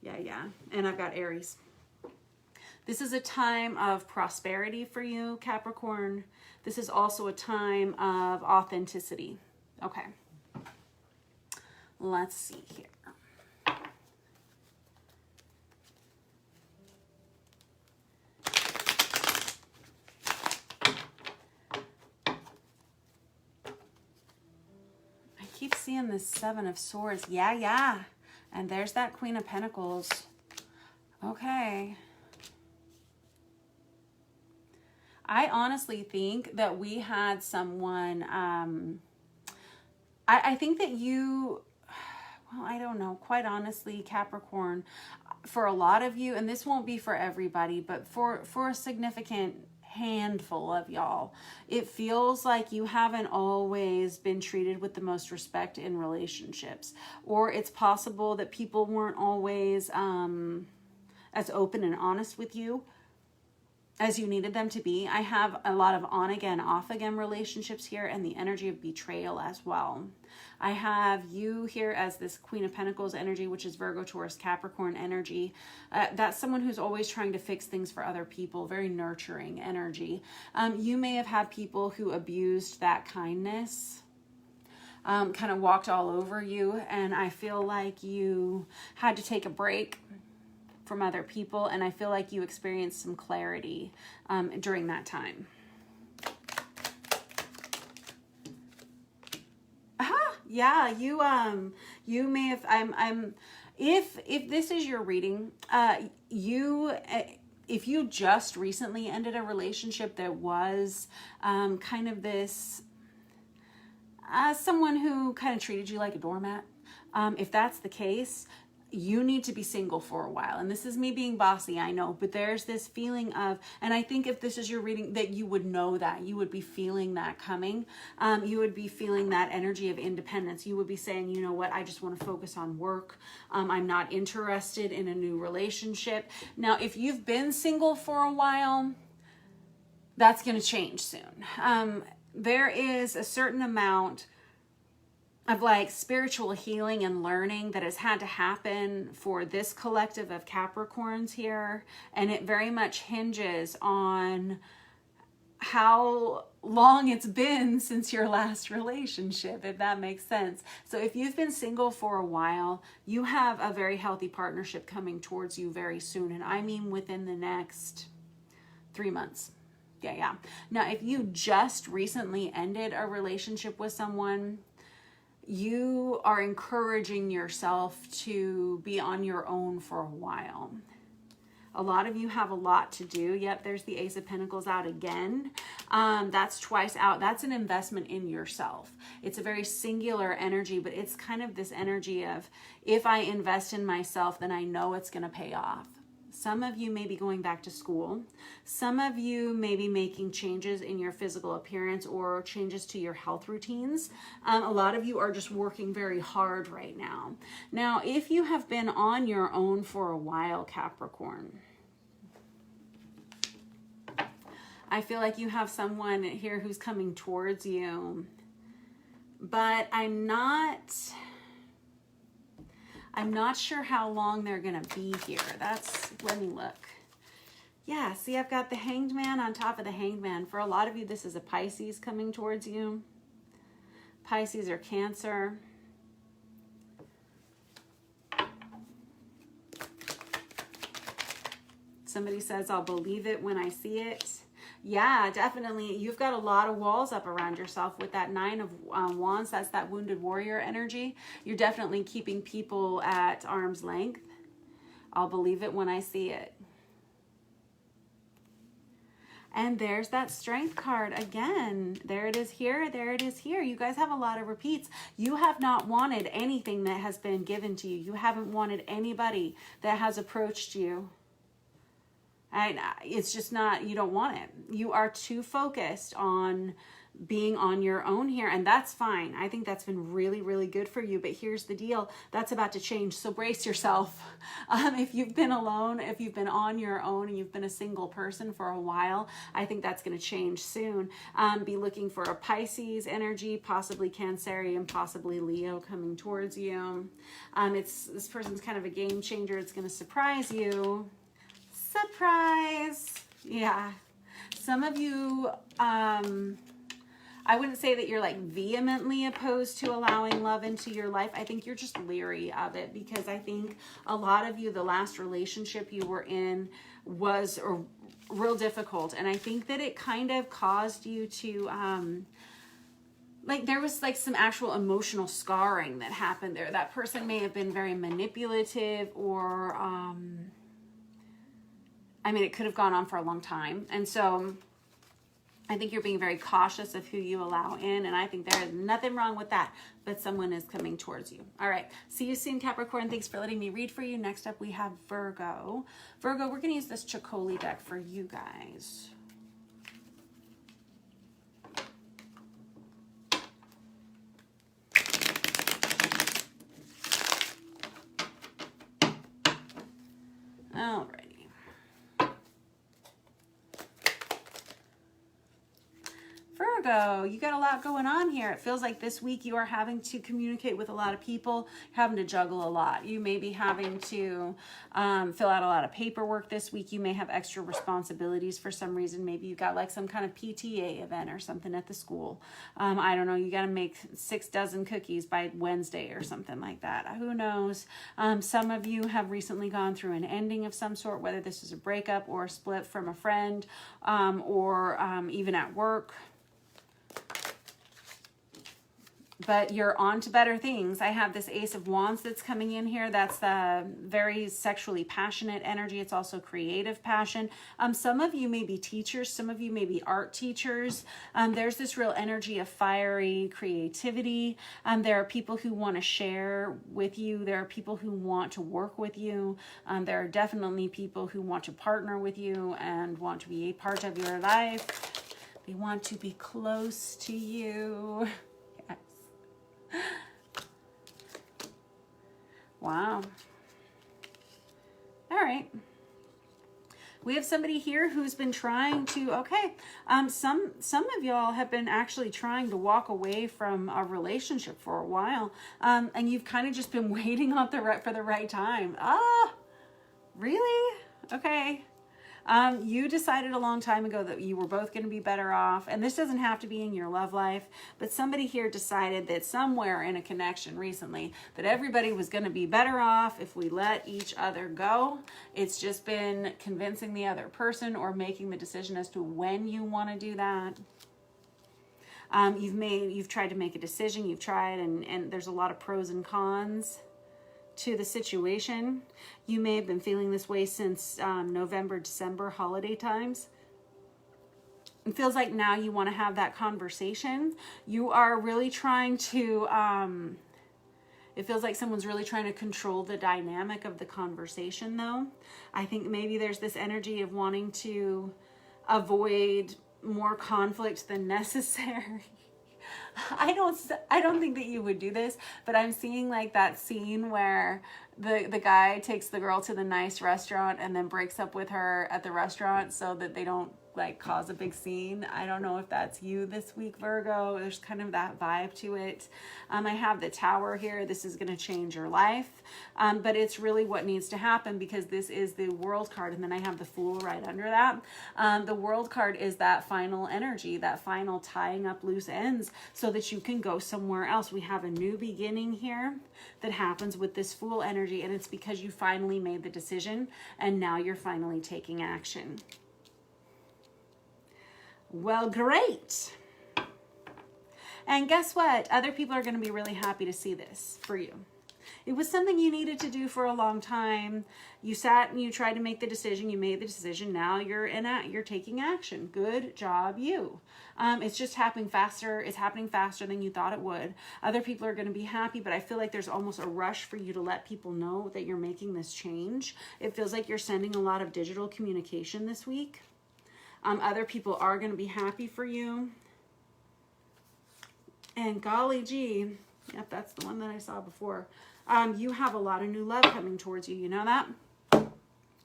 Yeah. And I've got Aries. This is a time of prosperity for you, Capricorn. This is also a time of authenticity. Okay. Let's see here. I keep seeing this Seven of Swords. Yeah. And there's that Queen of Pentacles. Okay. I honestly think that we had someone, I think that you, well, I don't know, quite honestly, Capricorn, for a lot of you, and this won't be for everybody, but for a significant handful of y'all, it feels like you haven't always been treated with the most respect in relationships, or it's possible that people weren't always as open and honest with you as you needed them to be. I have a lot of on again, off again relationships here, and the energy of betrayal as well. I have you here as this Queen of Pentacles energy, which is Virgo, Taurus, Capricorn energy. That's someone who's always trying to fix things for other people, very nurturing energy. You may have had people who abused that kindness, kind of walked all over you, and I feel like you had to take a break from other people, and I feel like you experienced some clarity during that time. Yeah, you may have, if this is your reading, if you just recently ended a relationship that was kind of this, someone who kind of treated you like a doormat, if that's the case, you need to be single for a while. And this is me being bossy, I know, but there's this feeling of, and I think if this is your reading, that you would know that, you would be feeling that coming. You would be feeling that energy of independence. You would be saying, you know what, I just want to focus on work. I'm not interested in a new relationship. Now, if you've been single for a while, that's going to change soon. There is a certain amount of like spiritual healing and learning that has had to happen for this collective of Capricorns here. And it very much hinges on how long it's been since your last relationship, if that makes sense. So if you've been single for a while, you have a very healthy partnership coming towards you very soon. And I mean within the next 3 months. Yeah. Now, if you just recently ended a relationship with someone, you are encouraging yourself to be on your own for a while. A lot of you have a lot to do. Yep, there's the Ace of Pentacles out again. That's twice out. That's an investment in yourself. It's a very singular energy, but it's kind of this energy of, if I invest in myself, then I know it's going to pay off. Some of you may be going back to school. Some of you may be making changes in your physical appearance or changes to your health routines. A lot of you are just working very hard right now. Now, if you have been on your own for a while, Capricorn, I feel like you have someone here who's coming towards you, but I'm not sure how long they're going to be here. Let me look. Yeah, see, I've got the Hanged Man on top of the Hanged Man. For a lot of you, this is a Pisces coming towards you. Pisces or Cancer. Somebody says, I'll believe it when I see it. Yeah, definitely. You've got a lot of walls up around yourself with that Nine of Wands. That's that wounded warrior energy. You're definitely keeping people at arm's length. I'll believe it when I see it. And there's that Strength card again. There it is here. There it is here. You guys have a lot of repeats. You have not wanted anything that has been given to you. You haven't wanted anybody that has approached you. It's just not, you don't want it. You are too focused on being on your own here, and that's fine. I think that's been really, really good for you, but here's the deal. That's about to change, so brace yourself. If you've been alone, if you've been on your own and you've been a single person for a while, I think that's going to change soon. Be looking for a Pisces energy, possibly Cancerian, possibly Leo coming towards you. This person's kind of a game changer. It's going to surprise you. Surprise. Yeah. Some of you, I wouldn't say that you're like vehemently opposed to allowing love into your life. I think you're just leery of it, because I think a lot of you, the last relationship you were in was real difficult. And I think that it kind of caused you to, like there was like some actual emotional scarring that happened there. That person may have been very manipulative, or, I mean, it could have gone on for a long time. And so I think you're being very cautious of who you allow in. And I think there is nothing wrong with that, but someone is coming towards you. All right. See you soon, Capricorn. Thanks for letting me read for you. Next up, we have Virgo. Virgo, we're going to use this Chocoli deck for you guys. All right. Virgo, you got a lot going on here. It feels like this week you are having to communicate with a lot of people, having to juggle a lot. You may be having to fill out a lot of paperwork this week. You may have extra responsibilities for some reason. Maybe you got like some kind of PTA event or something at the school. I don't know. You got to make 6 dozen cookies by Wednesday or something like that. Who knows? Some of you have recently gone through an ending of some sort, whether this is a breakup or a split from a friend, or even at work. But you're on to better things. I have this Ace of Wands that's coming in here. That's the very sexually passionate energy. It's also creative passion. Some of you may be teachers. Some of you may be art teachers. There's this real energy of fiery creativity. There are people who want to share with you. There are people who want to work with you. There are definitely people who want to partner with you and want to be a part of your life. They want to be close to you. Wow. All right. We have somebody here who's been trying to, okay, some of y'all have been actually trying to walk away from a relationship for a while, and you've kind of just been waiting on for the right time. Ah, really? Okay. You decided a long time ago that you were both going to be better off. And this doesn't have to be in your love life, but somebody here decided that somewhere in a connection recently that everybody was going to be better off if we let each other go. It's just been convincing the other person or making the decision as to when you want to do that. You've tried to make a decision, you've tried, and there's a lot of pros and cons to the situation. You may have been feeling this way since November, December holiday times. It feels like now you want to have that conversation. You are really trying to, it feels like someone's really trying to control the dynamic of the conversation though. I think maybe there's this energy of wanting to avoid more conflict than necessary. I don't think that you would do this, but I'm seeing like that scene where the guy takes the girl to the nice restaurant and then breaks up with her at the restaurant so that they don't like cause a big scene. I don't know if that's you this week, Virgo. There's kind of that vibe to it. I have the Tower here. This is going to change your life, but it's really what needs to happen because this is the World card, and then I have the Fool right under that. The World card is that final energy, that final tying up loose ends so that you can go somewhere else. We have a new beginning here that happens with this Fool energy, and it's because you finally made the decision and now you're finally taking action. Well, great. And guess what? Other people are going to be really happy to see this for you. It was something you needed to do for a long time. You sat and you tried to make the decision. You made the decision. Now you're taking action. Good job, you. It's just happening faster. It's happening faster than you thought it would. Other people are going to be happy, but I feel like there's almost a rush for you to let people know that you're making this change. It feels like you're sending a lot of digital communication this week. Other people are going to be happy for you. And golly gee, yep, that's the one that I saw before. You have a lot of new love coming towards you. You know that?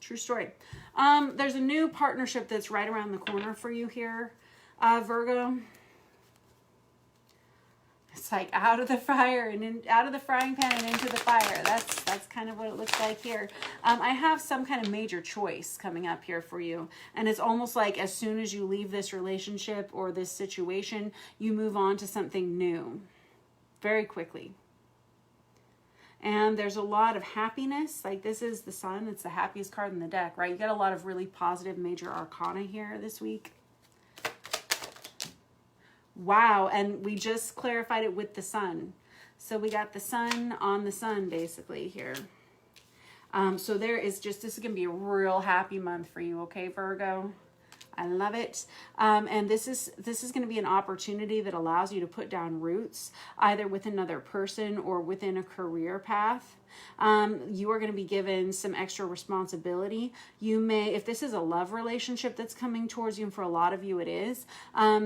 True story. There's a new partnership that's right around the corner for you here, Virgo. It's like out of the fire and out of the frying pan and into the fire. That's kind of what it looks like here. I have some kind of major choice coming up here for you. And it's almost like as soon as you leave this relationship or this situation, you move on to something new very quickly. And there's a lot of happiness. Like this is the Sun. It's the happiest card in the deck, right? You got a lot of really positive major arcana here this week. Wow, and we just clarified it with the Sun. So we got the Sun on the Sun basically here. So there is just, this is going to be a real happy month for you, okay, Virgo? I love it. And this is going to be an opportunity that allows you to put down roots either with another person or within a career path. You are going to be given some extra responsibility. You may, if this is a love relationship that's coming towards you, and for a lot of you it is,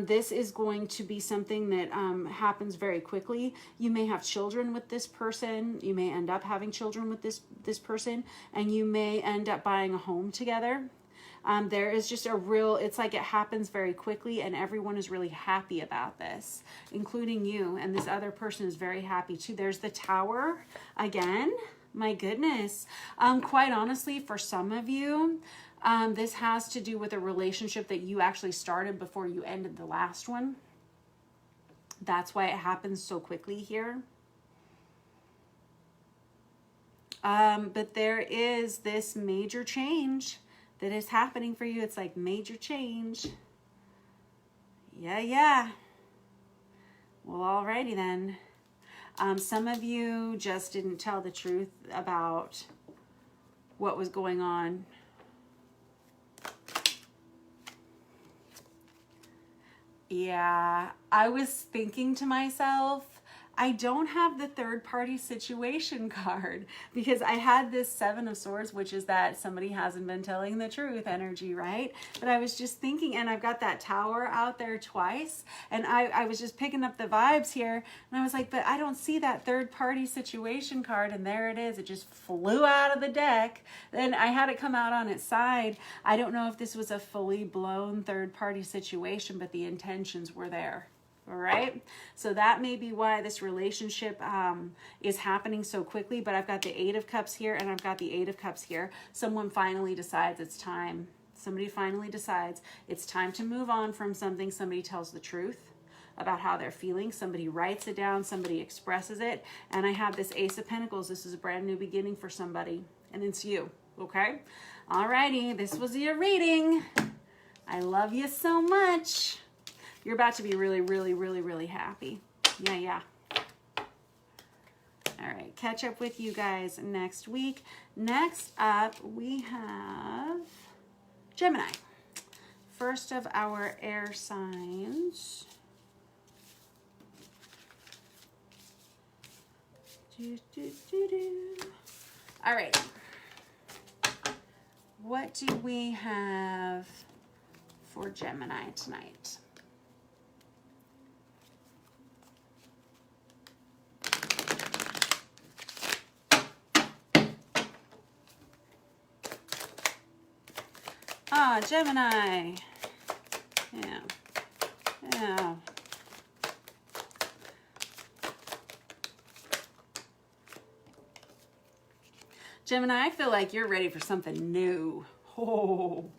this is going to be something that happens very quickly. You may have children with this person. You may end up having children with this person, and you may end up buying a home together. There is just a real, it's like it happens very quickly and everyone is really happy about this, including you. And this other person is very happy too. There's the Tower again. My goodness. Quite honestly, for some of you, this has to do with a relationship that you actually started before you ended the last one. That's why it happens so quickly here. But there is this major change that is happening for you. It's like major change. Yeah. Well, alrighty then. Some of you just didn't tell the truth about what was going on. Yeah, I was thinking to myself, I don't have the third party situation card because I had this Seven of Swords, which is that somebody hasn't been telling the truth energy, right? But I was just thinking, and I've got that Tower out there twice, and I was just picking up the vibes here, and I was like, but I don't see that third party situation card, and there it is. It just flew out of the deck. Then I had it come out on its side. I don't know if this was a fully blown third party situation, but the intentions were there. All right, so that may be why this relationship is happening so quickly, but I've got the Eight of Cups here and I've got the Eight of Cups here. Someone finally decides it's time Somebody finally decides it's time to move on from something. Somebody tells the truth about how they're feeling. Somebody writes it down. Somebody expresses it. And I have this Ace of Pentacles. This is a brand new beginning for somebody. And it's you. Okay? Alrighty. This was your reading. I love you so much. You're about to be really, really, really, really happy. Yeah. All right. Catch up with you guys next week. Next up, we have Gemini. First of our air signs. All right. What do we have for Gemini tonight? Ah, Gemini. Yeah. Gemini, I feel like you're ready for something new. Oh.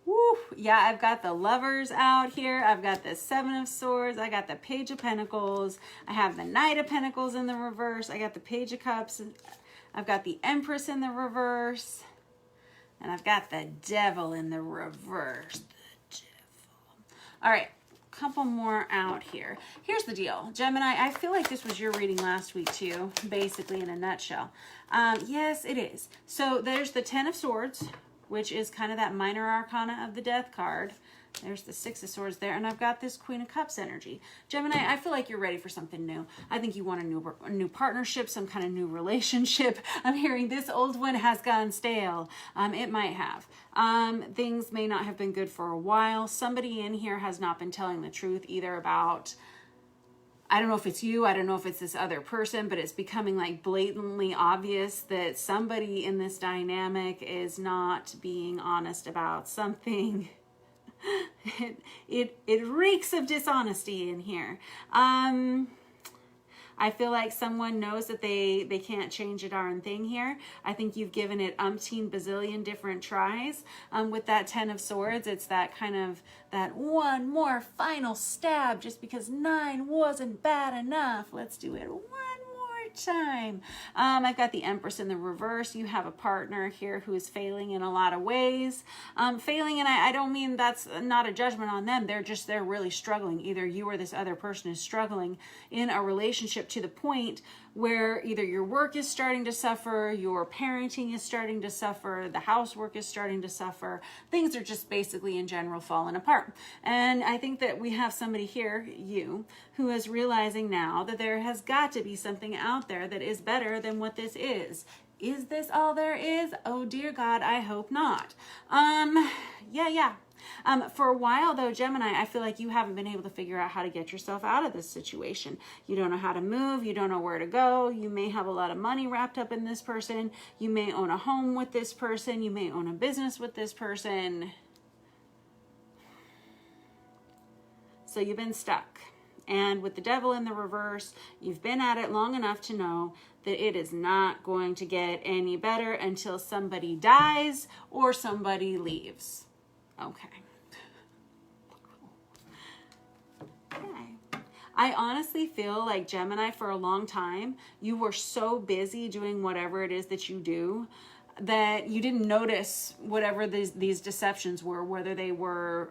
Woo. Yeah, I've got the Lovers out here. I've got the Seven of Swords. I got the Page of Pentacles. I have the Knight of Pentacles in the reverse. I got the Page of Cups. I've got the Empress in the reverse. And I've got the Devil in the reverse. The Devil. All right, a couple more out here. Here's the deal. Gemini, I feel like this was your reading last week too, basically in a nutshell. Yes, it is. So there's the Ten of Swords, which is kind of that minor arcana of the Death card. There's the Six of Swords there, and I've got this Queen of Cups energy. Gemini, I feel like you're ready for something new. I think you want a new partnership, some kind of new relationship. I'm hearing this old one has gone stale. It might have. Things may not have been good for a while. Somebody in here has not been telling the truth either about, I don't know if it's you, I don't know if it's this other person, but it's becoming like blatantly obvious that somebody in this dynamic is not being honest about something. It reeks of dishonesty in here. I feel like someone knows that they can't change a darn thing here. I think you've given it umpteen bazillion different tries. With that Ten of Swords, it's that kind of that one more final stab just because 9 wasn't bad enough. Let's do it one more time. I've got the Empress in the reverse. You have a partner here who is failing in a lot of ways. Failing, and I don't mean that's not a judgment on them. They're really struggling. Either you or this other person is struggling in a relationship to the point where either your work is starting to suffer, your parenting is starting to suffer, the housework is starting to suffer. Things are just basically in general falling apart. And I think that we have somebody here, you, who is realizing now that there has got to be something out there that is better than what this is. Is this all there is? Oh dear God, I hope not. Yeah. For a while though, Gemini, I feel like you haven't been able to figure out how to get yourself out of this situation. You don't know how to move. You don't know where to go. You may have a lot of money wrapped up in this person. You may own a home with this person. You may own a business with this person. So you've been stuck. And with the Devil in the reverse, you've been at it long enough to know that it is not going to get any better until somebody dies or somebody leaves. Okay. I honestly feel like Gemini, for a long time, you were so busy doing whatever it is that you do that you didn't notice whatever these deceptions were, whether they were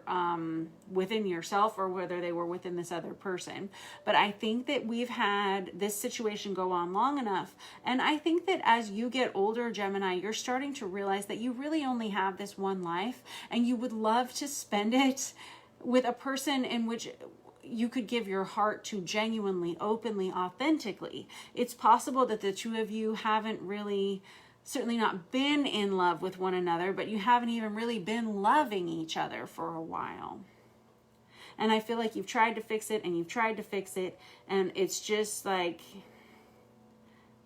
within yourself or whether they were within this other person. But I think that we've had this situation go on long enough. And I think that as you get older, Gemini, you're starting to realize that you really only have this one life and you would love to spend it with a person in which you could give your heart to genuinely, openly, authentically. It's possible that the two of you haven't really, certainly not been in love with one another, but you haven't even really been loving each other for a while. And I feel like you've tried to fix it and you've tried to fix it, and it's just like,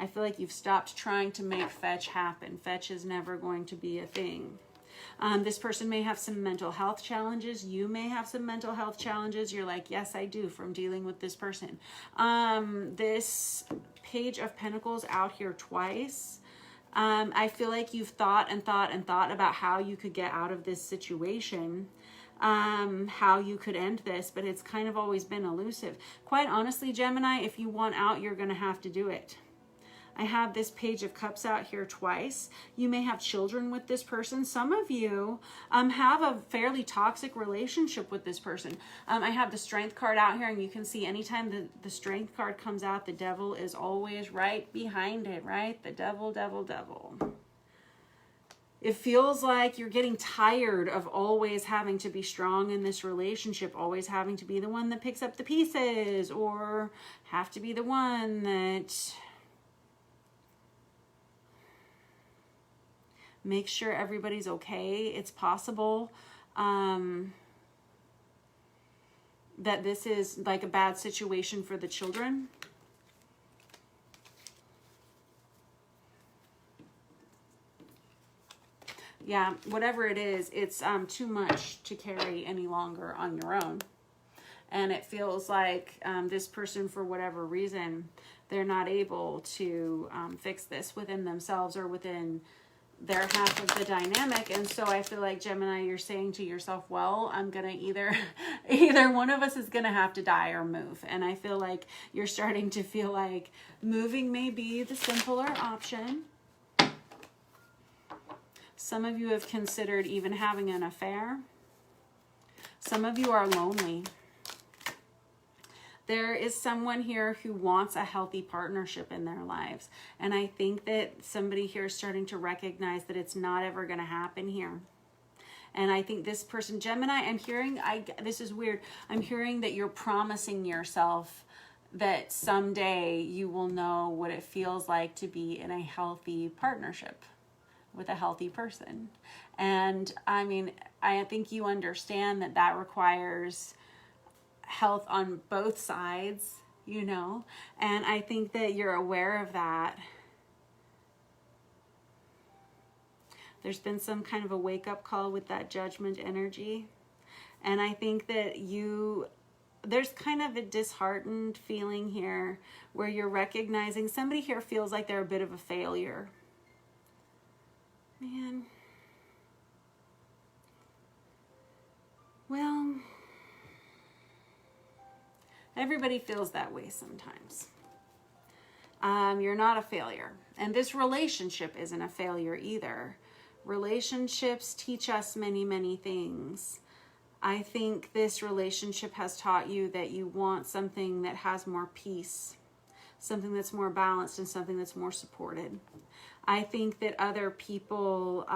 I feel like you've stopped trying to make fetch happen. Fetch is never going to be a thing. This person may have some mental health challenges. You may have some mental health challenges. You're like, yes, I do, from dealing with this person. This Page of Pentacles out here twice. I feel like you've thought and thought and thought about how you could get out of this situation, how you could end this, but it's kind of always been elusive. Quite honestly, Gemini, if you want out, you're going to have to do it. I have this Page of Cups out here twice. You may have children with this person. Some of you have a fairly toxic relationship with this person. I have the Strength card out here, and you can see anytime the Strength card comes out, the Devil is always right behind it, right? The Devil, Devil, Devil. It feels like you're getting tired of always having to be strong in this relationship, always having to be the one that picks up the pieces, or have to be the one that make sure everybody's okay. It's possible that this is like a bad situation for the children. Yeah, whatever it is, it's too much to carry any longer on your own. And it feels like this person, for whatever reason, they're not able to fix this within themselves or within their half of the dynamic. And so I feel like, Gemini, you're saying to yourself, well, I'm gonna either one of us is gonna have to die or move. And I feel like you're starting to feel like moving may be the simpler option. Some of you have considered even having an affair. Some of you are lonely. There is someone here who wants a healthy partnership in their lives. And I think that somebody here is starting to recognize that it's not ever going to happen here. And I think this person, Gemini, I'm hearing, this is weird, I'm hearing that you're promising yourself that someday you will know what it feels like to be in a healthy partnership with a healthy person. And I mean, I think you understand that that requires health on both sides, you know, and I think that you're aware of that. There's been some kind of a wake-up call with that Judgment energy, and I think that there's kind of a disheartened feeling here where you're recognizing somebody here feels like they're a bit of a failure. Man, well, everybody feels that way sometimes. You're not a failure. And this relationship isn't a failure either. Relationships teach us many, many things. I think this relationship has taught you that you want something that has more peace, something that's more balanced, and something that's more supported. I think that other people,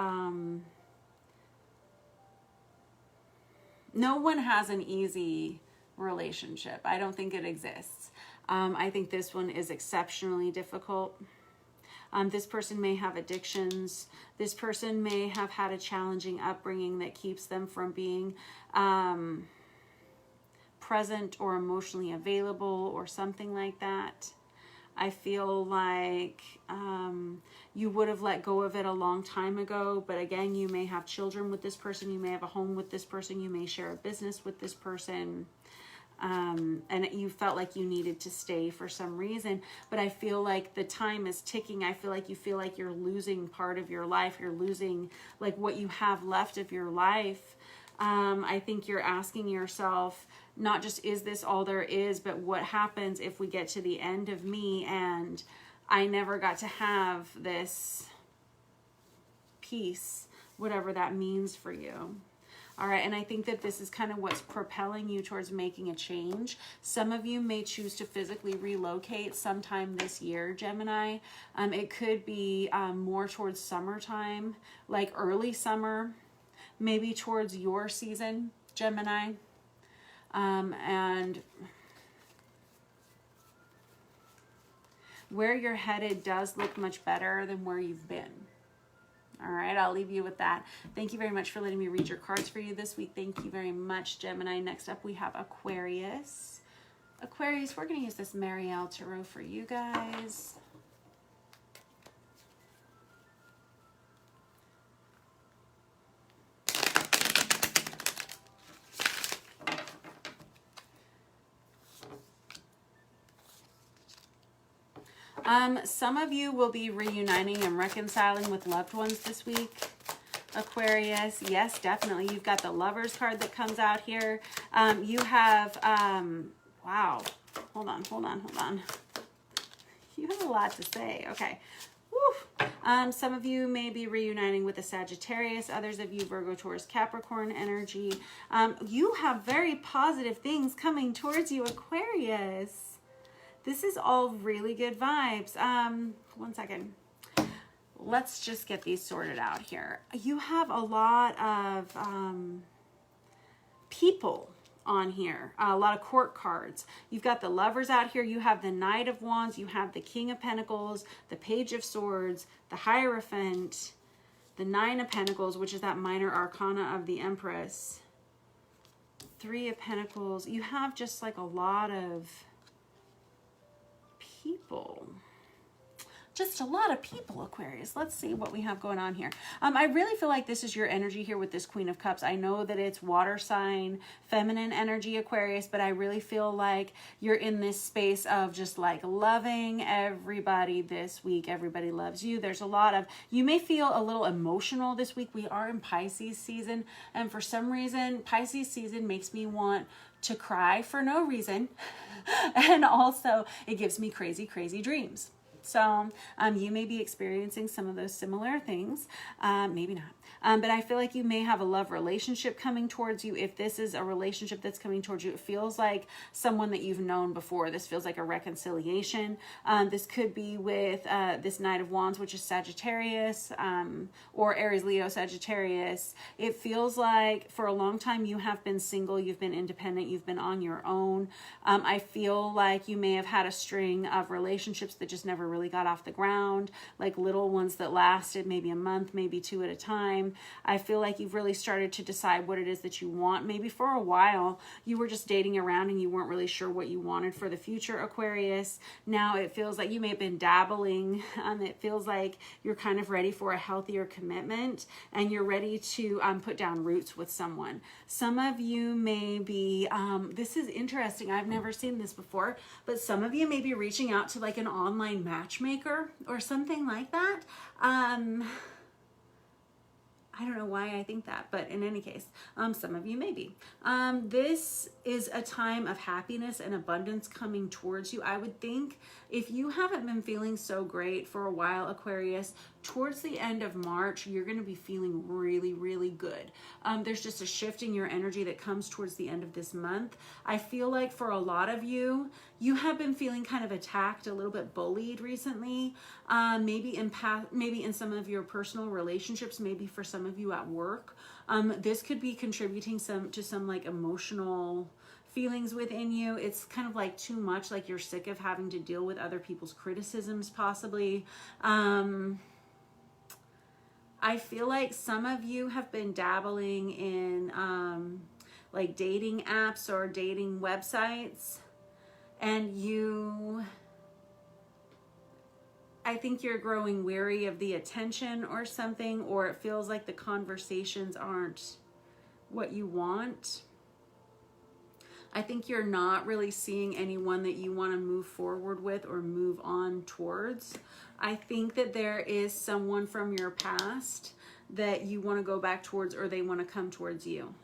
no one has an easy relationship. I don't think it exists. I think this one is exceptionally difficult. This person may have addictions. This person may have had a challenging upbringing that keeps them from being present or emotionally available or something like that. I feel like you would have let go of it a long time ago, but again, you may have children with this person, you may have a home with this person, you may share a business with this person, and you felt like you needed to stay for some reason, but I feel like the time is ticking. I feel like you're losing part of your life, you're losing like what you have left of your life. I think you're asking yourself, not just is this all there is, but what happens if we get to the end of me and I never got to have this peace, whatever that means for you. All right, and I think that this is kind of what's propelling you towards making a change. Some of you may choose to physically relocate sometime this year, Gemini. It could be more towards summertime, like early summer, maybe towards your season, Gemini. And where you're headed does look much better than where you've been. All right, I'll leave you with that. Thank you very much for letting me read your cards for you this week. Thank you very much, Gemini. Next up, we have Aquarius. Aquarius, we're going to use this Marielle Tarot for you guys. Some of you will be reuniting and reconciling with loved ones this week, Aquarius. Yes, definitely. You've got the Lovers card that comes out here. You have, wow, hold on. You have a lot to say. Okay. Woo. Some of you may be reuniting with a Sagittarius. Others of you, Virgo, Taurus, Capricorn energy. You have very positive things coming towards you, Aquarius. This is all really good vibes. One second. Let's just get these sorted out here. You have a lot of people on here, a lot of court cards. You've got the Lovers out here. You have the Knight of Wands. You have the King of Pentacles, the Page of Swords, the Hierophant, the Nine of Pentacles, which is that minor arcana of the Empress, Three of Pentacles. You have just like a lot of people. Just a lot of people, Aquarius. Let's see what we have going on here. I really feel like this is your energy here with this Queen of Cups. I know that it's water sign, feminine energy, Aquarius, but I really feel like you're in this space of just like loving everybody this week. Everybody loves you. There's a lot of, you may feel a little emotional this week. We are in Pisces season, and for some reason, Pisces season makes me want to cry for no reason. And also, it gives me crazy, crazy dreams. So you may be experiencing some of those similar things, maybe not. But I feel like you may have a love relationship coming towards you. If this is a relationship that's coming towards you, it feels like someone that you've known before. This feels like a reconciliation. This could be with this Knight of Wands, which is Sagittarius, or Aries, Leo, Sagittarius. It feels like for a long time you have been single, you've been independent, you've been on your own. I feel like you may have had a string of relationships that just never really got off the ground, like little ones that lasted maybe a month, maybe two at a time. I feel like you've really started to decide what it is that you want. Maybe for a while you were just dating around and you weren't really sure what you wanted for the future, Aquarius. Now it feels like you may have been dabbling. It feels like you're kind of ready for a healthier commitment and you're ready to put down roots with someone. Some of you may be, this is interesting, I've never seen this before, but some of you may be reaching out to like an online matchmaker or something like that. I don't know why I think that, but in any case, some of you may be. This is a time of happiness and abundance coming towards you. I would think if you haven't been feeling so great for a while, Aquarius, towards the end of March, you're going to be feeling really, really good. There's just a shift in your energy that comes towards the end of this month. I feel like for a lot of you, you have been feeling kind of attacked, a little bit bullied recently. Maybe in some of your personal relationships, maybe for some of you at work. This could be contributing to some like emotional feelings within you. It's kind of like too much, like you're sick of having to deal with other people's criticisms possibly. I feel like some of you have been dabbling in like dating apps or dating websites, and I think you're growing weary of the attention or something, or it feels like the conversations aren't what you want. I think you're not really seeing anyone that you want to move forward with or move on towards. I think that there is someone from your past that you want to go back towards, or they want to come towards you.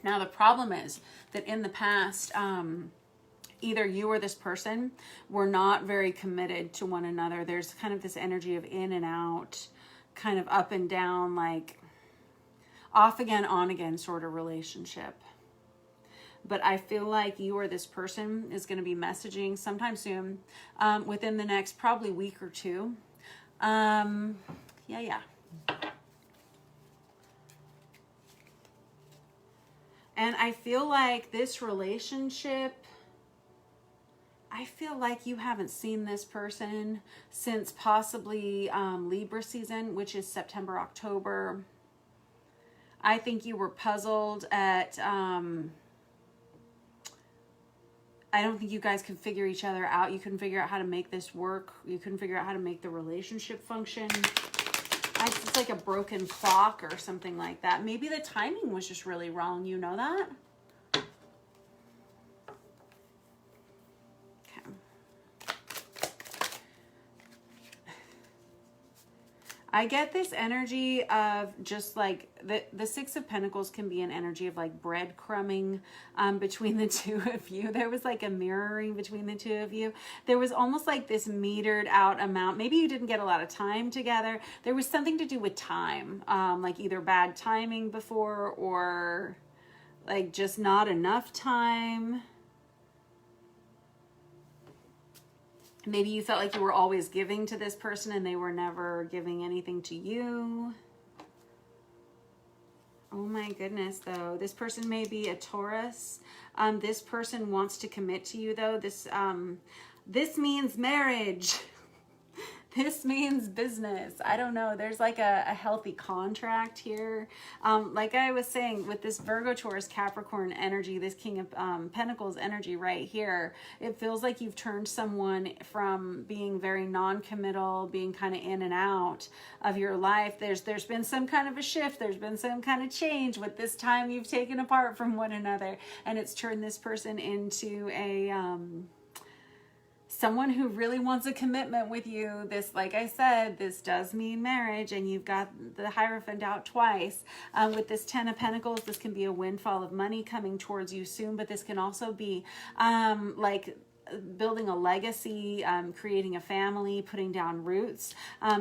Now, the problem is that in the past, either you or this person were not very committed to one another. There's kind of this energy of in and out, kind of up and down, like off again, on again sort of relationship. But I feel like you or this person is going to be messaging sometime soon, within the next probably week or two. Yeah. And I feel like this relationship, I feel like you haven't seen this person since possibly Libra season, which is September, October. I think you were puzzled at, I don't think you guys could figure each other out. You couldn't figure out how to make this work. You couldn't figure out how to make the relationship function. It's like a broken clock or something like that. Maybe the timing was just really wrong. You know that? I get this energy of just like the Six of Pentacles can be an energy of like breadcrumbing between the two of you. There was like a mirroring between the two of you. There was almost like this metered out amount. Maybe you didn't get a lot of time together. There was something to do with time, like either bad timing before or like just not enough time. Maybe you felt like you were always giving to this person and they were never giving anything to you. Oh my goodness, though. This person may be a Taurus. This person wants to commit to you, though. This means marriage. This means business. I don't know. There's like a healthy contract here. Like I was saying, with this Virgo, Taurus, Capricorn energy, this King of Pentacles energy right here, it feels like you've turned someone from being very non-committal, being kind of in and out of your life. There's been some kind of a shift. There's been some kind of change with this time you've taken apart from one another. And it's turned this person into a... someone who really wants a commitment with you. This, like I said, this does mean marriage, and you've got the Hierophant out twice. With this Ten of Pentacles, this can be a windfall of money coming towards you soon, but this can also be like building a legacy, creating a family, putting down roots.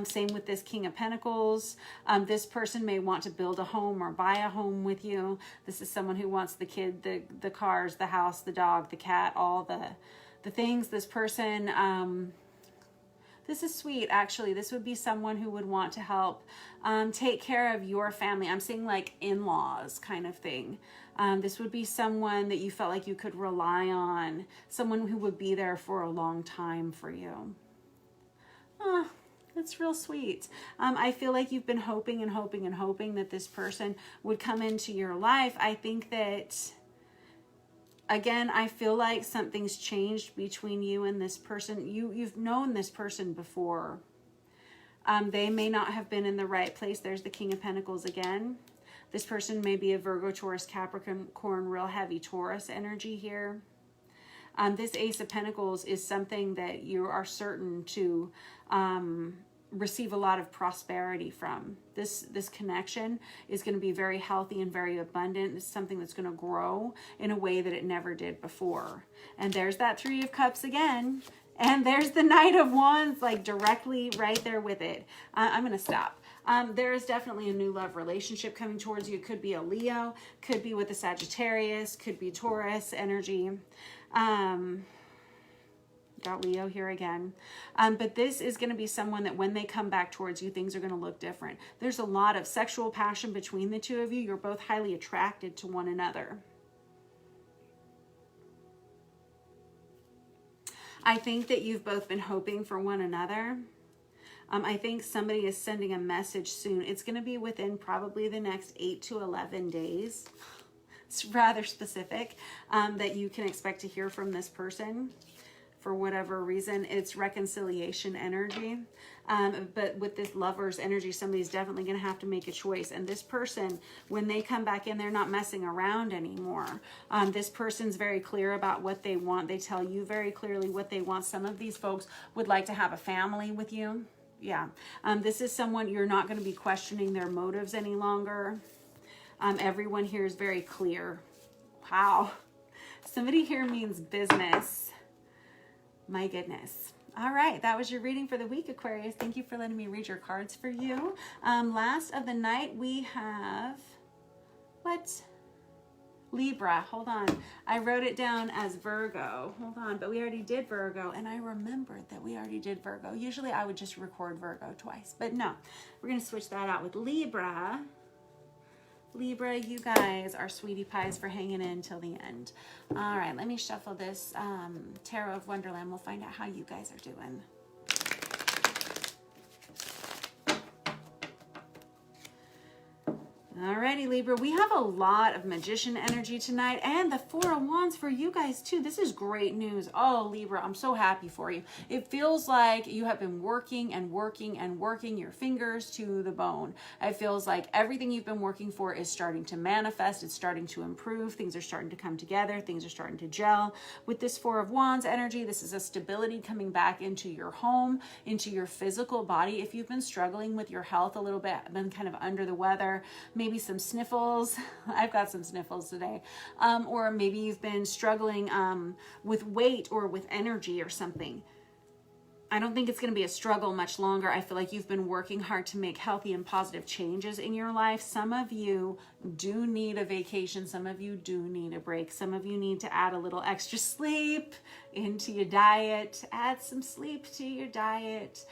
Same with this King of Pentacles. This person may want to build a home or buy a home with you. This is someone who wants the kid, the cars, the house, the dog, the cat, all the things. This person, this is sweet, actually. This would be someone who would want to help take care of your family. I'm seeing like in-laws kind of thing. This would be someone that you felt like you could rely on, someone who would be there for a long time for you. Oh, that's real sweet. I feel like you've been hoping and hoping and hoping that this person would come into your life. I think that, again, I feel like something's changed between you and this person. You've known this person before. They may not have been in the right place. There's the King of Pentacles again. This person may be a Virgo, Taurus, Capricorn, real heavy Taurus energy here. This Ace of Pentacles is something that you are certain to receive a lot of prosperity from. This connection is going to be very healthy and very abundant. It's something that's going to grow in a way that it never did before. And there's that Three of Cups again. And there's the Knight of Wands, like directly right there with it. I'm going to stop. There is definitely a new love relationship coming towards you. It could be a Leo, could be with a Sagittarius, could be Taurus energy. Got Leo here again. But this is going to be someone that when they come back towards you, things are going to look different. There's a lot of sexual passion between the two of you. You're both highly attracted to one another. I think that you've both been hoping for one another. I think somebody is sending a message soon. It's going to be within probably the next 8 to 11 days. It's rather specific that you can expect to hear from this person. For whatever reason, it's reconciliation energy. But with this Lover's energy, somebody's definitely going to have to make a choice. And this person, when they come back in, they're not messing around anymore. This person's very clear about what they want. They tell you very clearly what they want. Some of these folks would like to have a family with you. Yeah. This is someone you're not going to be questioning their motives any longer. Everyone here is very clear. Wow. Somebody here means business. My goodness. All right, that was your reading for the week, Aquarius. Thank you for letting me read your cards for you. Last of the night, we have, what? Libra. Hold on. I wrote it down as Virgo. Hold on, but we already did Virgo, and I remembered that we already did Virgo. Usually I would just record Virgo twice, but no. We're going to switch that out with Libra. Libra, you guys are sweetie pies for hanging in till the end. All right, let me shuffle this Tarot of Wonderland. We'll find out how you guys are doing. Alrighty, Libra, we have a lot of magician energy tonight, and the Four of Wands for you guys too. This is great news. Oh, Libra, I'm so happy for you. It feels like you have been working and working and working your fingers to the bone. It feels like everything you've been working for is starting to manifest. It's starting to improve. Things are starting to come together. Things are starting to gel. With this Four of Wands energy, this is a stability coming back into your home, into your physical body. If you've been struggling with your health a little bit, been kind of under the weather, maybe some sniffles. I've got some sniffles today. Or maybe you've been struggling with weight or with energy or something. I don't think it's going to be a struggle much longer. I feel like you've been working hard to make healthy and positive changes in your life. Some of you do need a vacation. Some of you do need a break. Some of you need to add a little extra sleep into your diet. Add some sleep to your diet.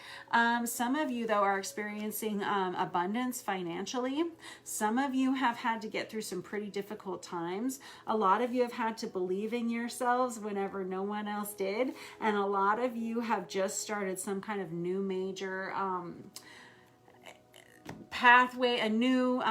Some of you, though, are experiencing abundance financially. Some of you have had to get through some pretty difficult times. A lot of you have had to believe in yourselves whenever no one else did. And a lot of you have just started some kind of new major pathway, a new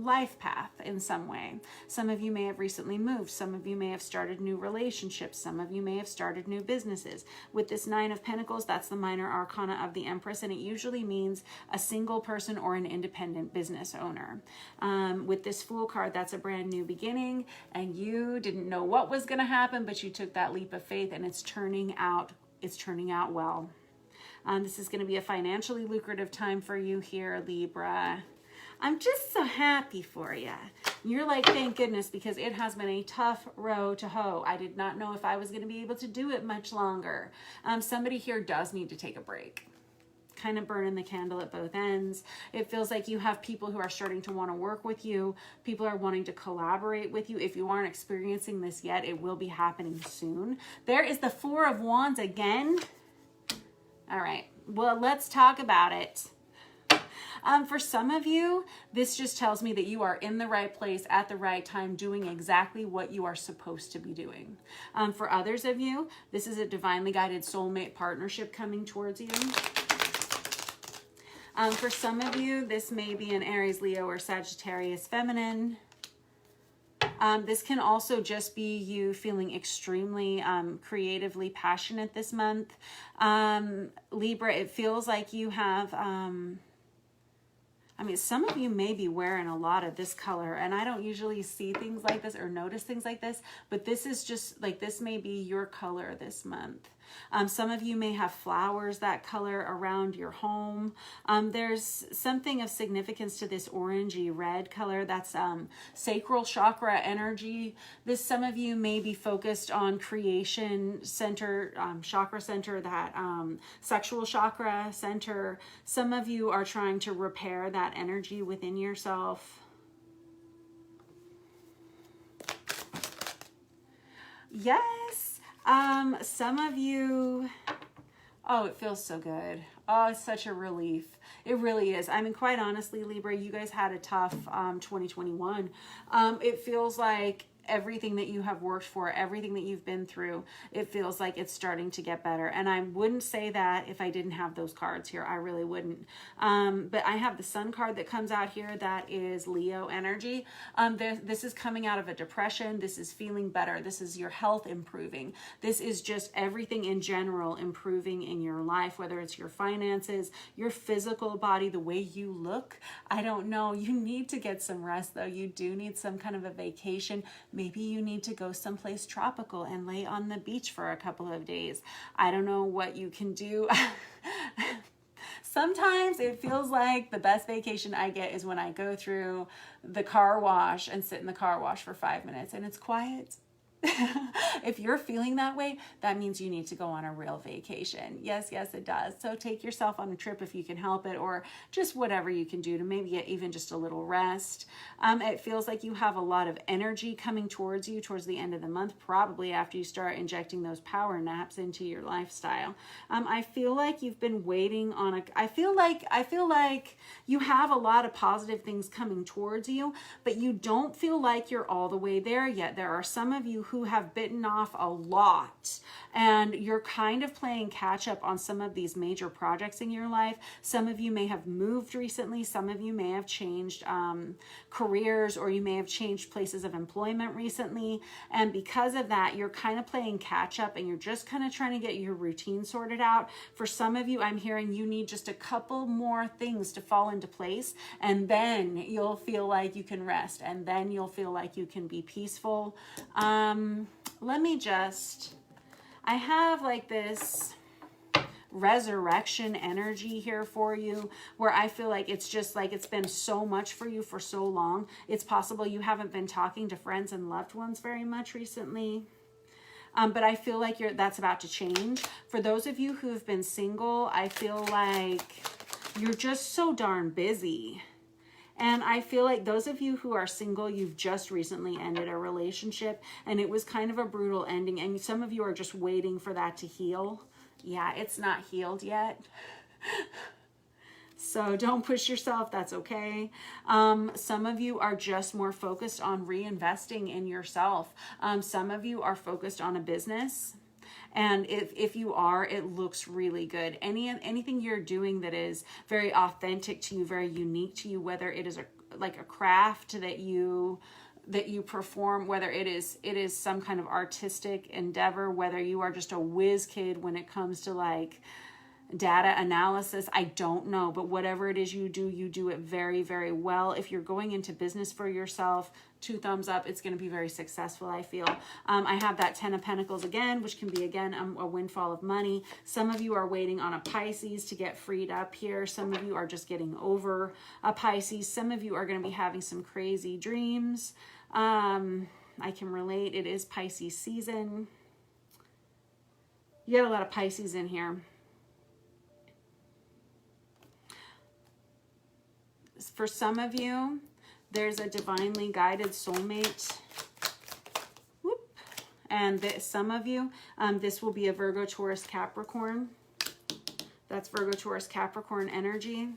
life path in some way. Some of you may have recently moved. Some of you may have started new relationships. Some of you may have started new businesses. With this Nine of Pentacles, that's the minor arcana of the Empress, and it usually means a single person or an independent business owner. With this Fool card, that's a brand new beginning, and you didn't know what was going to happen, but you took that leap of faith, and it's turning out well. This is going to be a financially lucrative time for you here, Libra. I'm just so happy for you. You're like, thank goodness, because it has been a tough row to hoe. I did not know if I was going to be able to do it much longer. Somebody here does need to take a break. Kind of burning the candle at both ends. It feels like you have people who are starting to want to work with you. People are wanting to collaborate with you. If you aren't experiencing this yet, it will be happening soon. There is the Four of Wands again. All right, well, let's talk about it. For some of you, this just tells me that you are in the right place at the right time, doing exactly what you are supposed to be doing. For others of you, this is a divinely guided soulmate partnership coming towards you. For some of you, this may be an Aries, Leo, or Sagittarius feminine. This can also just be you feeling extremely creatively passionate this month. Libra, it feels like you have... some of you may be wearing a lot of this color, and I don't usually see things like this or notice things like this, but this is just like, this may be your color this month. Some of you may have flowers that color around your home. There's something of significance to this orangey red color. That's sacral chakra energy. Some of you may be focused on creation center, chakra center, that sexual chakra center. Some of you are trying to repair that energy within yourself. Yes. Some of you, oh, it feels so good. Oh, it's such a relief. It really is. I mean, quite honestly, Libra, you guys had a tough 2021. It feels like everything that you have worked for, everything that you've been through, it feels like it's starting to get better. And I wouldn't say that if I didn't have those cards here. I really wouldn't. But I have the Sun card that comes out here. That is Leo energy. This is coming out of a depression. This is feeling better. This is your health improving. This is just everything in general improving in your life, whether it's your finances, your physical body, the way you look. I don't know. You need to get some rest, though. You do need some kind of a vacation. Maybe you need to go someplace tropical and lay on the beach for a couple of days. I don't know what you can do. Sometimes it feels like the best vacation I get is when I go through the car wash and sit in the car wash for 5 minutes and it's quiet. If you're feeling that way, that means you need to go on a real vacation. Yes, it does. So take yourself on a trip if you can help it, or just whatever you can do to maybe get even just a little rest. It feels like you have a lot of energy coming towards you towards the end of the month, probably after you start injecting those power naps into your lifestyle. I feel like you've been waiting on I feel like you have a lot of positive things coming towards you, but you don't feel like you're all the way there yet. There are some of you who have bitten off a lot, and you're kind of playing catch up on some of these major projects in your life. Some of you may have moved recently. Some of you may have changed careers, or you may have changed places of employment recently. And because of that, you're kind of playing catch up, and you're just kind of trying to get your routine sorted out. For some of you, I'm hearing you need just a couple more things to fall into place, and then you'll feel like you can rest, and then you'll feel like you can be peaceful. I have like this resurrection energy here for you, where I feel like it's just like it's been so much for you for so long. It's possible you haven't been talking to friends and loved ones very much recently. But I feel like that's about to change. For those of you who have been single, I feel like you're just so darn busy. And I feel like those of you who are single, you've just recently ended a relationship, and it was kind of a brutal ending. And some of you are just waiting for that to heal. Yeah, it's not healed yet. So don't push yourself. That's okay. Some of you are just more focused on reinvesting in yourself. Some of you are focused on a business. And if you are, it looks really good. Anything you're doing that is very authentic to you, very unique to you, whether it is like a craft that you perform, whether it is some kind of artistic endeavor, whether you are just a whiz kid when it comes to like data analysis, I don't know, but whatever it is you do it very, very well. If you're going into business for yourself, 2 thumbs up, it's going to be very successful, I feel. I have that 10 of Pentacles again, which can be, again, a windfall of money. Some of you are waiting on a Pisces to get freed up here. Some of you are just getting over a Pisces. Some of you are going to be having some crazy dreams. I can relate. It is Pisces season. You got a lot of Pisces in here. For some of you, there's a divinely guided soulmate. Whoop. And some of you, this will be a Virgo, Taurus, Capricorn. That's Virgo, Taurus, Capricorn energy.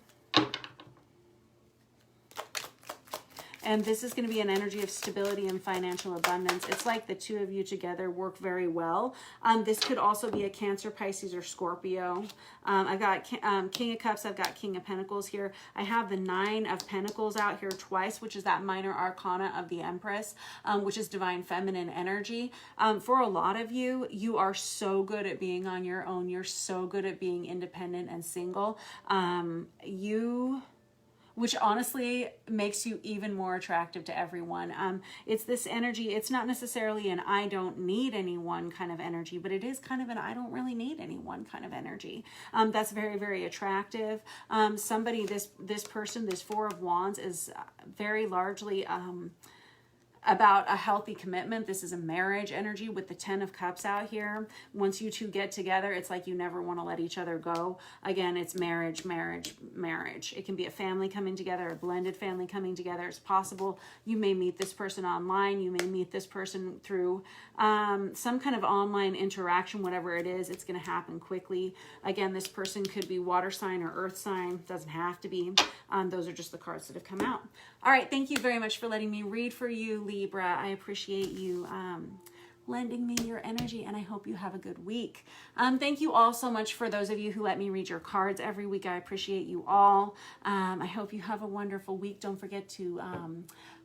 And this is going to be an energy of stability and financial abundance. It's like the two of you together work very well. This could also be a Cancer, Pisces, or Scorpio. I've got King of Cups. I've got King of Pentacles here. I have the 9 of Pentacles out here twice, which is that minor arcana of the Empress, which is divine feminine energy. For a lot of you, you are so good at being on your own. You're so good at being independent and single. Which honestly makes you even more attractive to everyone. It's this energy. It's not necessarily an I don't need anyone kind of energy, but it is kind of an I don't really need anyone kind of energy. That's very, very attractive. This person, this 4 of Wands, is very largely about a healthy commitment. This is a marriage energy with the 10 of Cups out here. Once you two get together, it's like you never want to let each other go. Again, it's marriage, marriage, marriage. It can be a family coming together, a blended family coming together. It's possible you may meet this person online. You may meet this person through some kind of online interaction, whatever it is. It's going to happen quickly. Again, this person could be water sign or earth sign. Doesn't have to be. Those are just the cards that have come out. All right. Thank you very much for letting me read for you, Libra. I appreciate you lending me your energy, and I hope you have a good week. Thank you all so much for those of you who let me read your cards every week. I appreciate you all. I hope you have a wonderful week. Don't forget to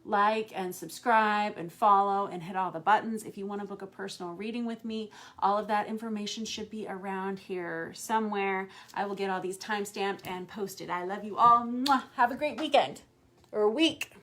like and subscribe and follow and hit all the buttons. If you want to book a personal reading with me, all of that information should be around here somewhere. I will get all these timestamped and posted. I love you all. Mwah. Have a great weekend or week.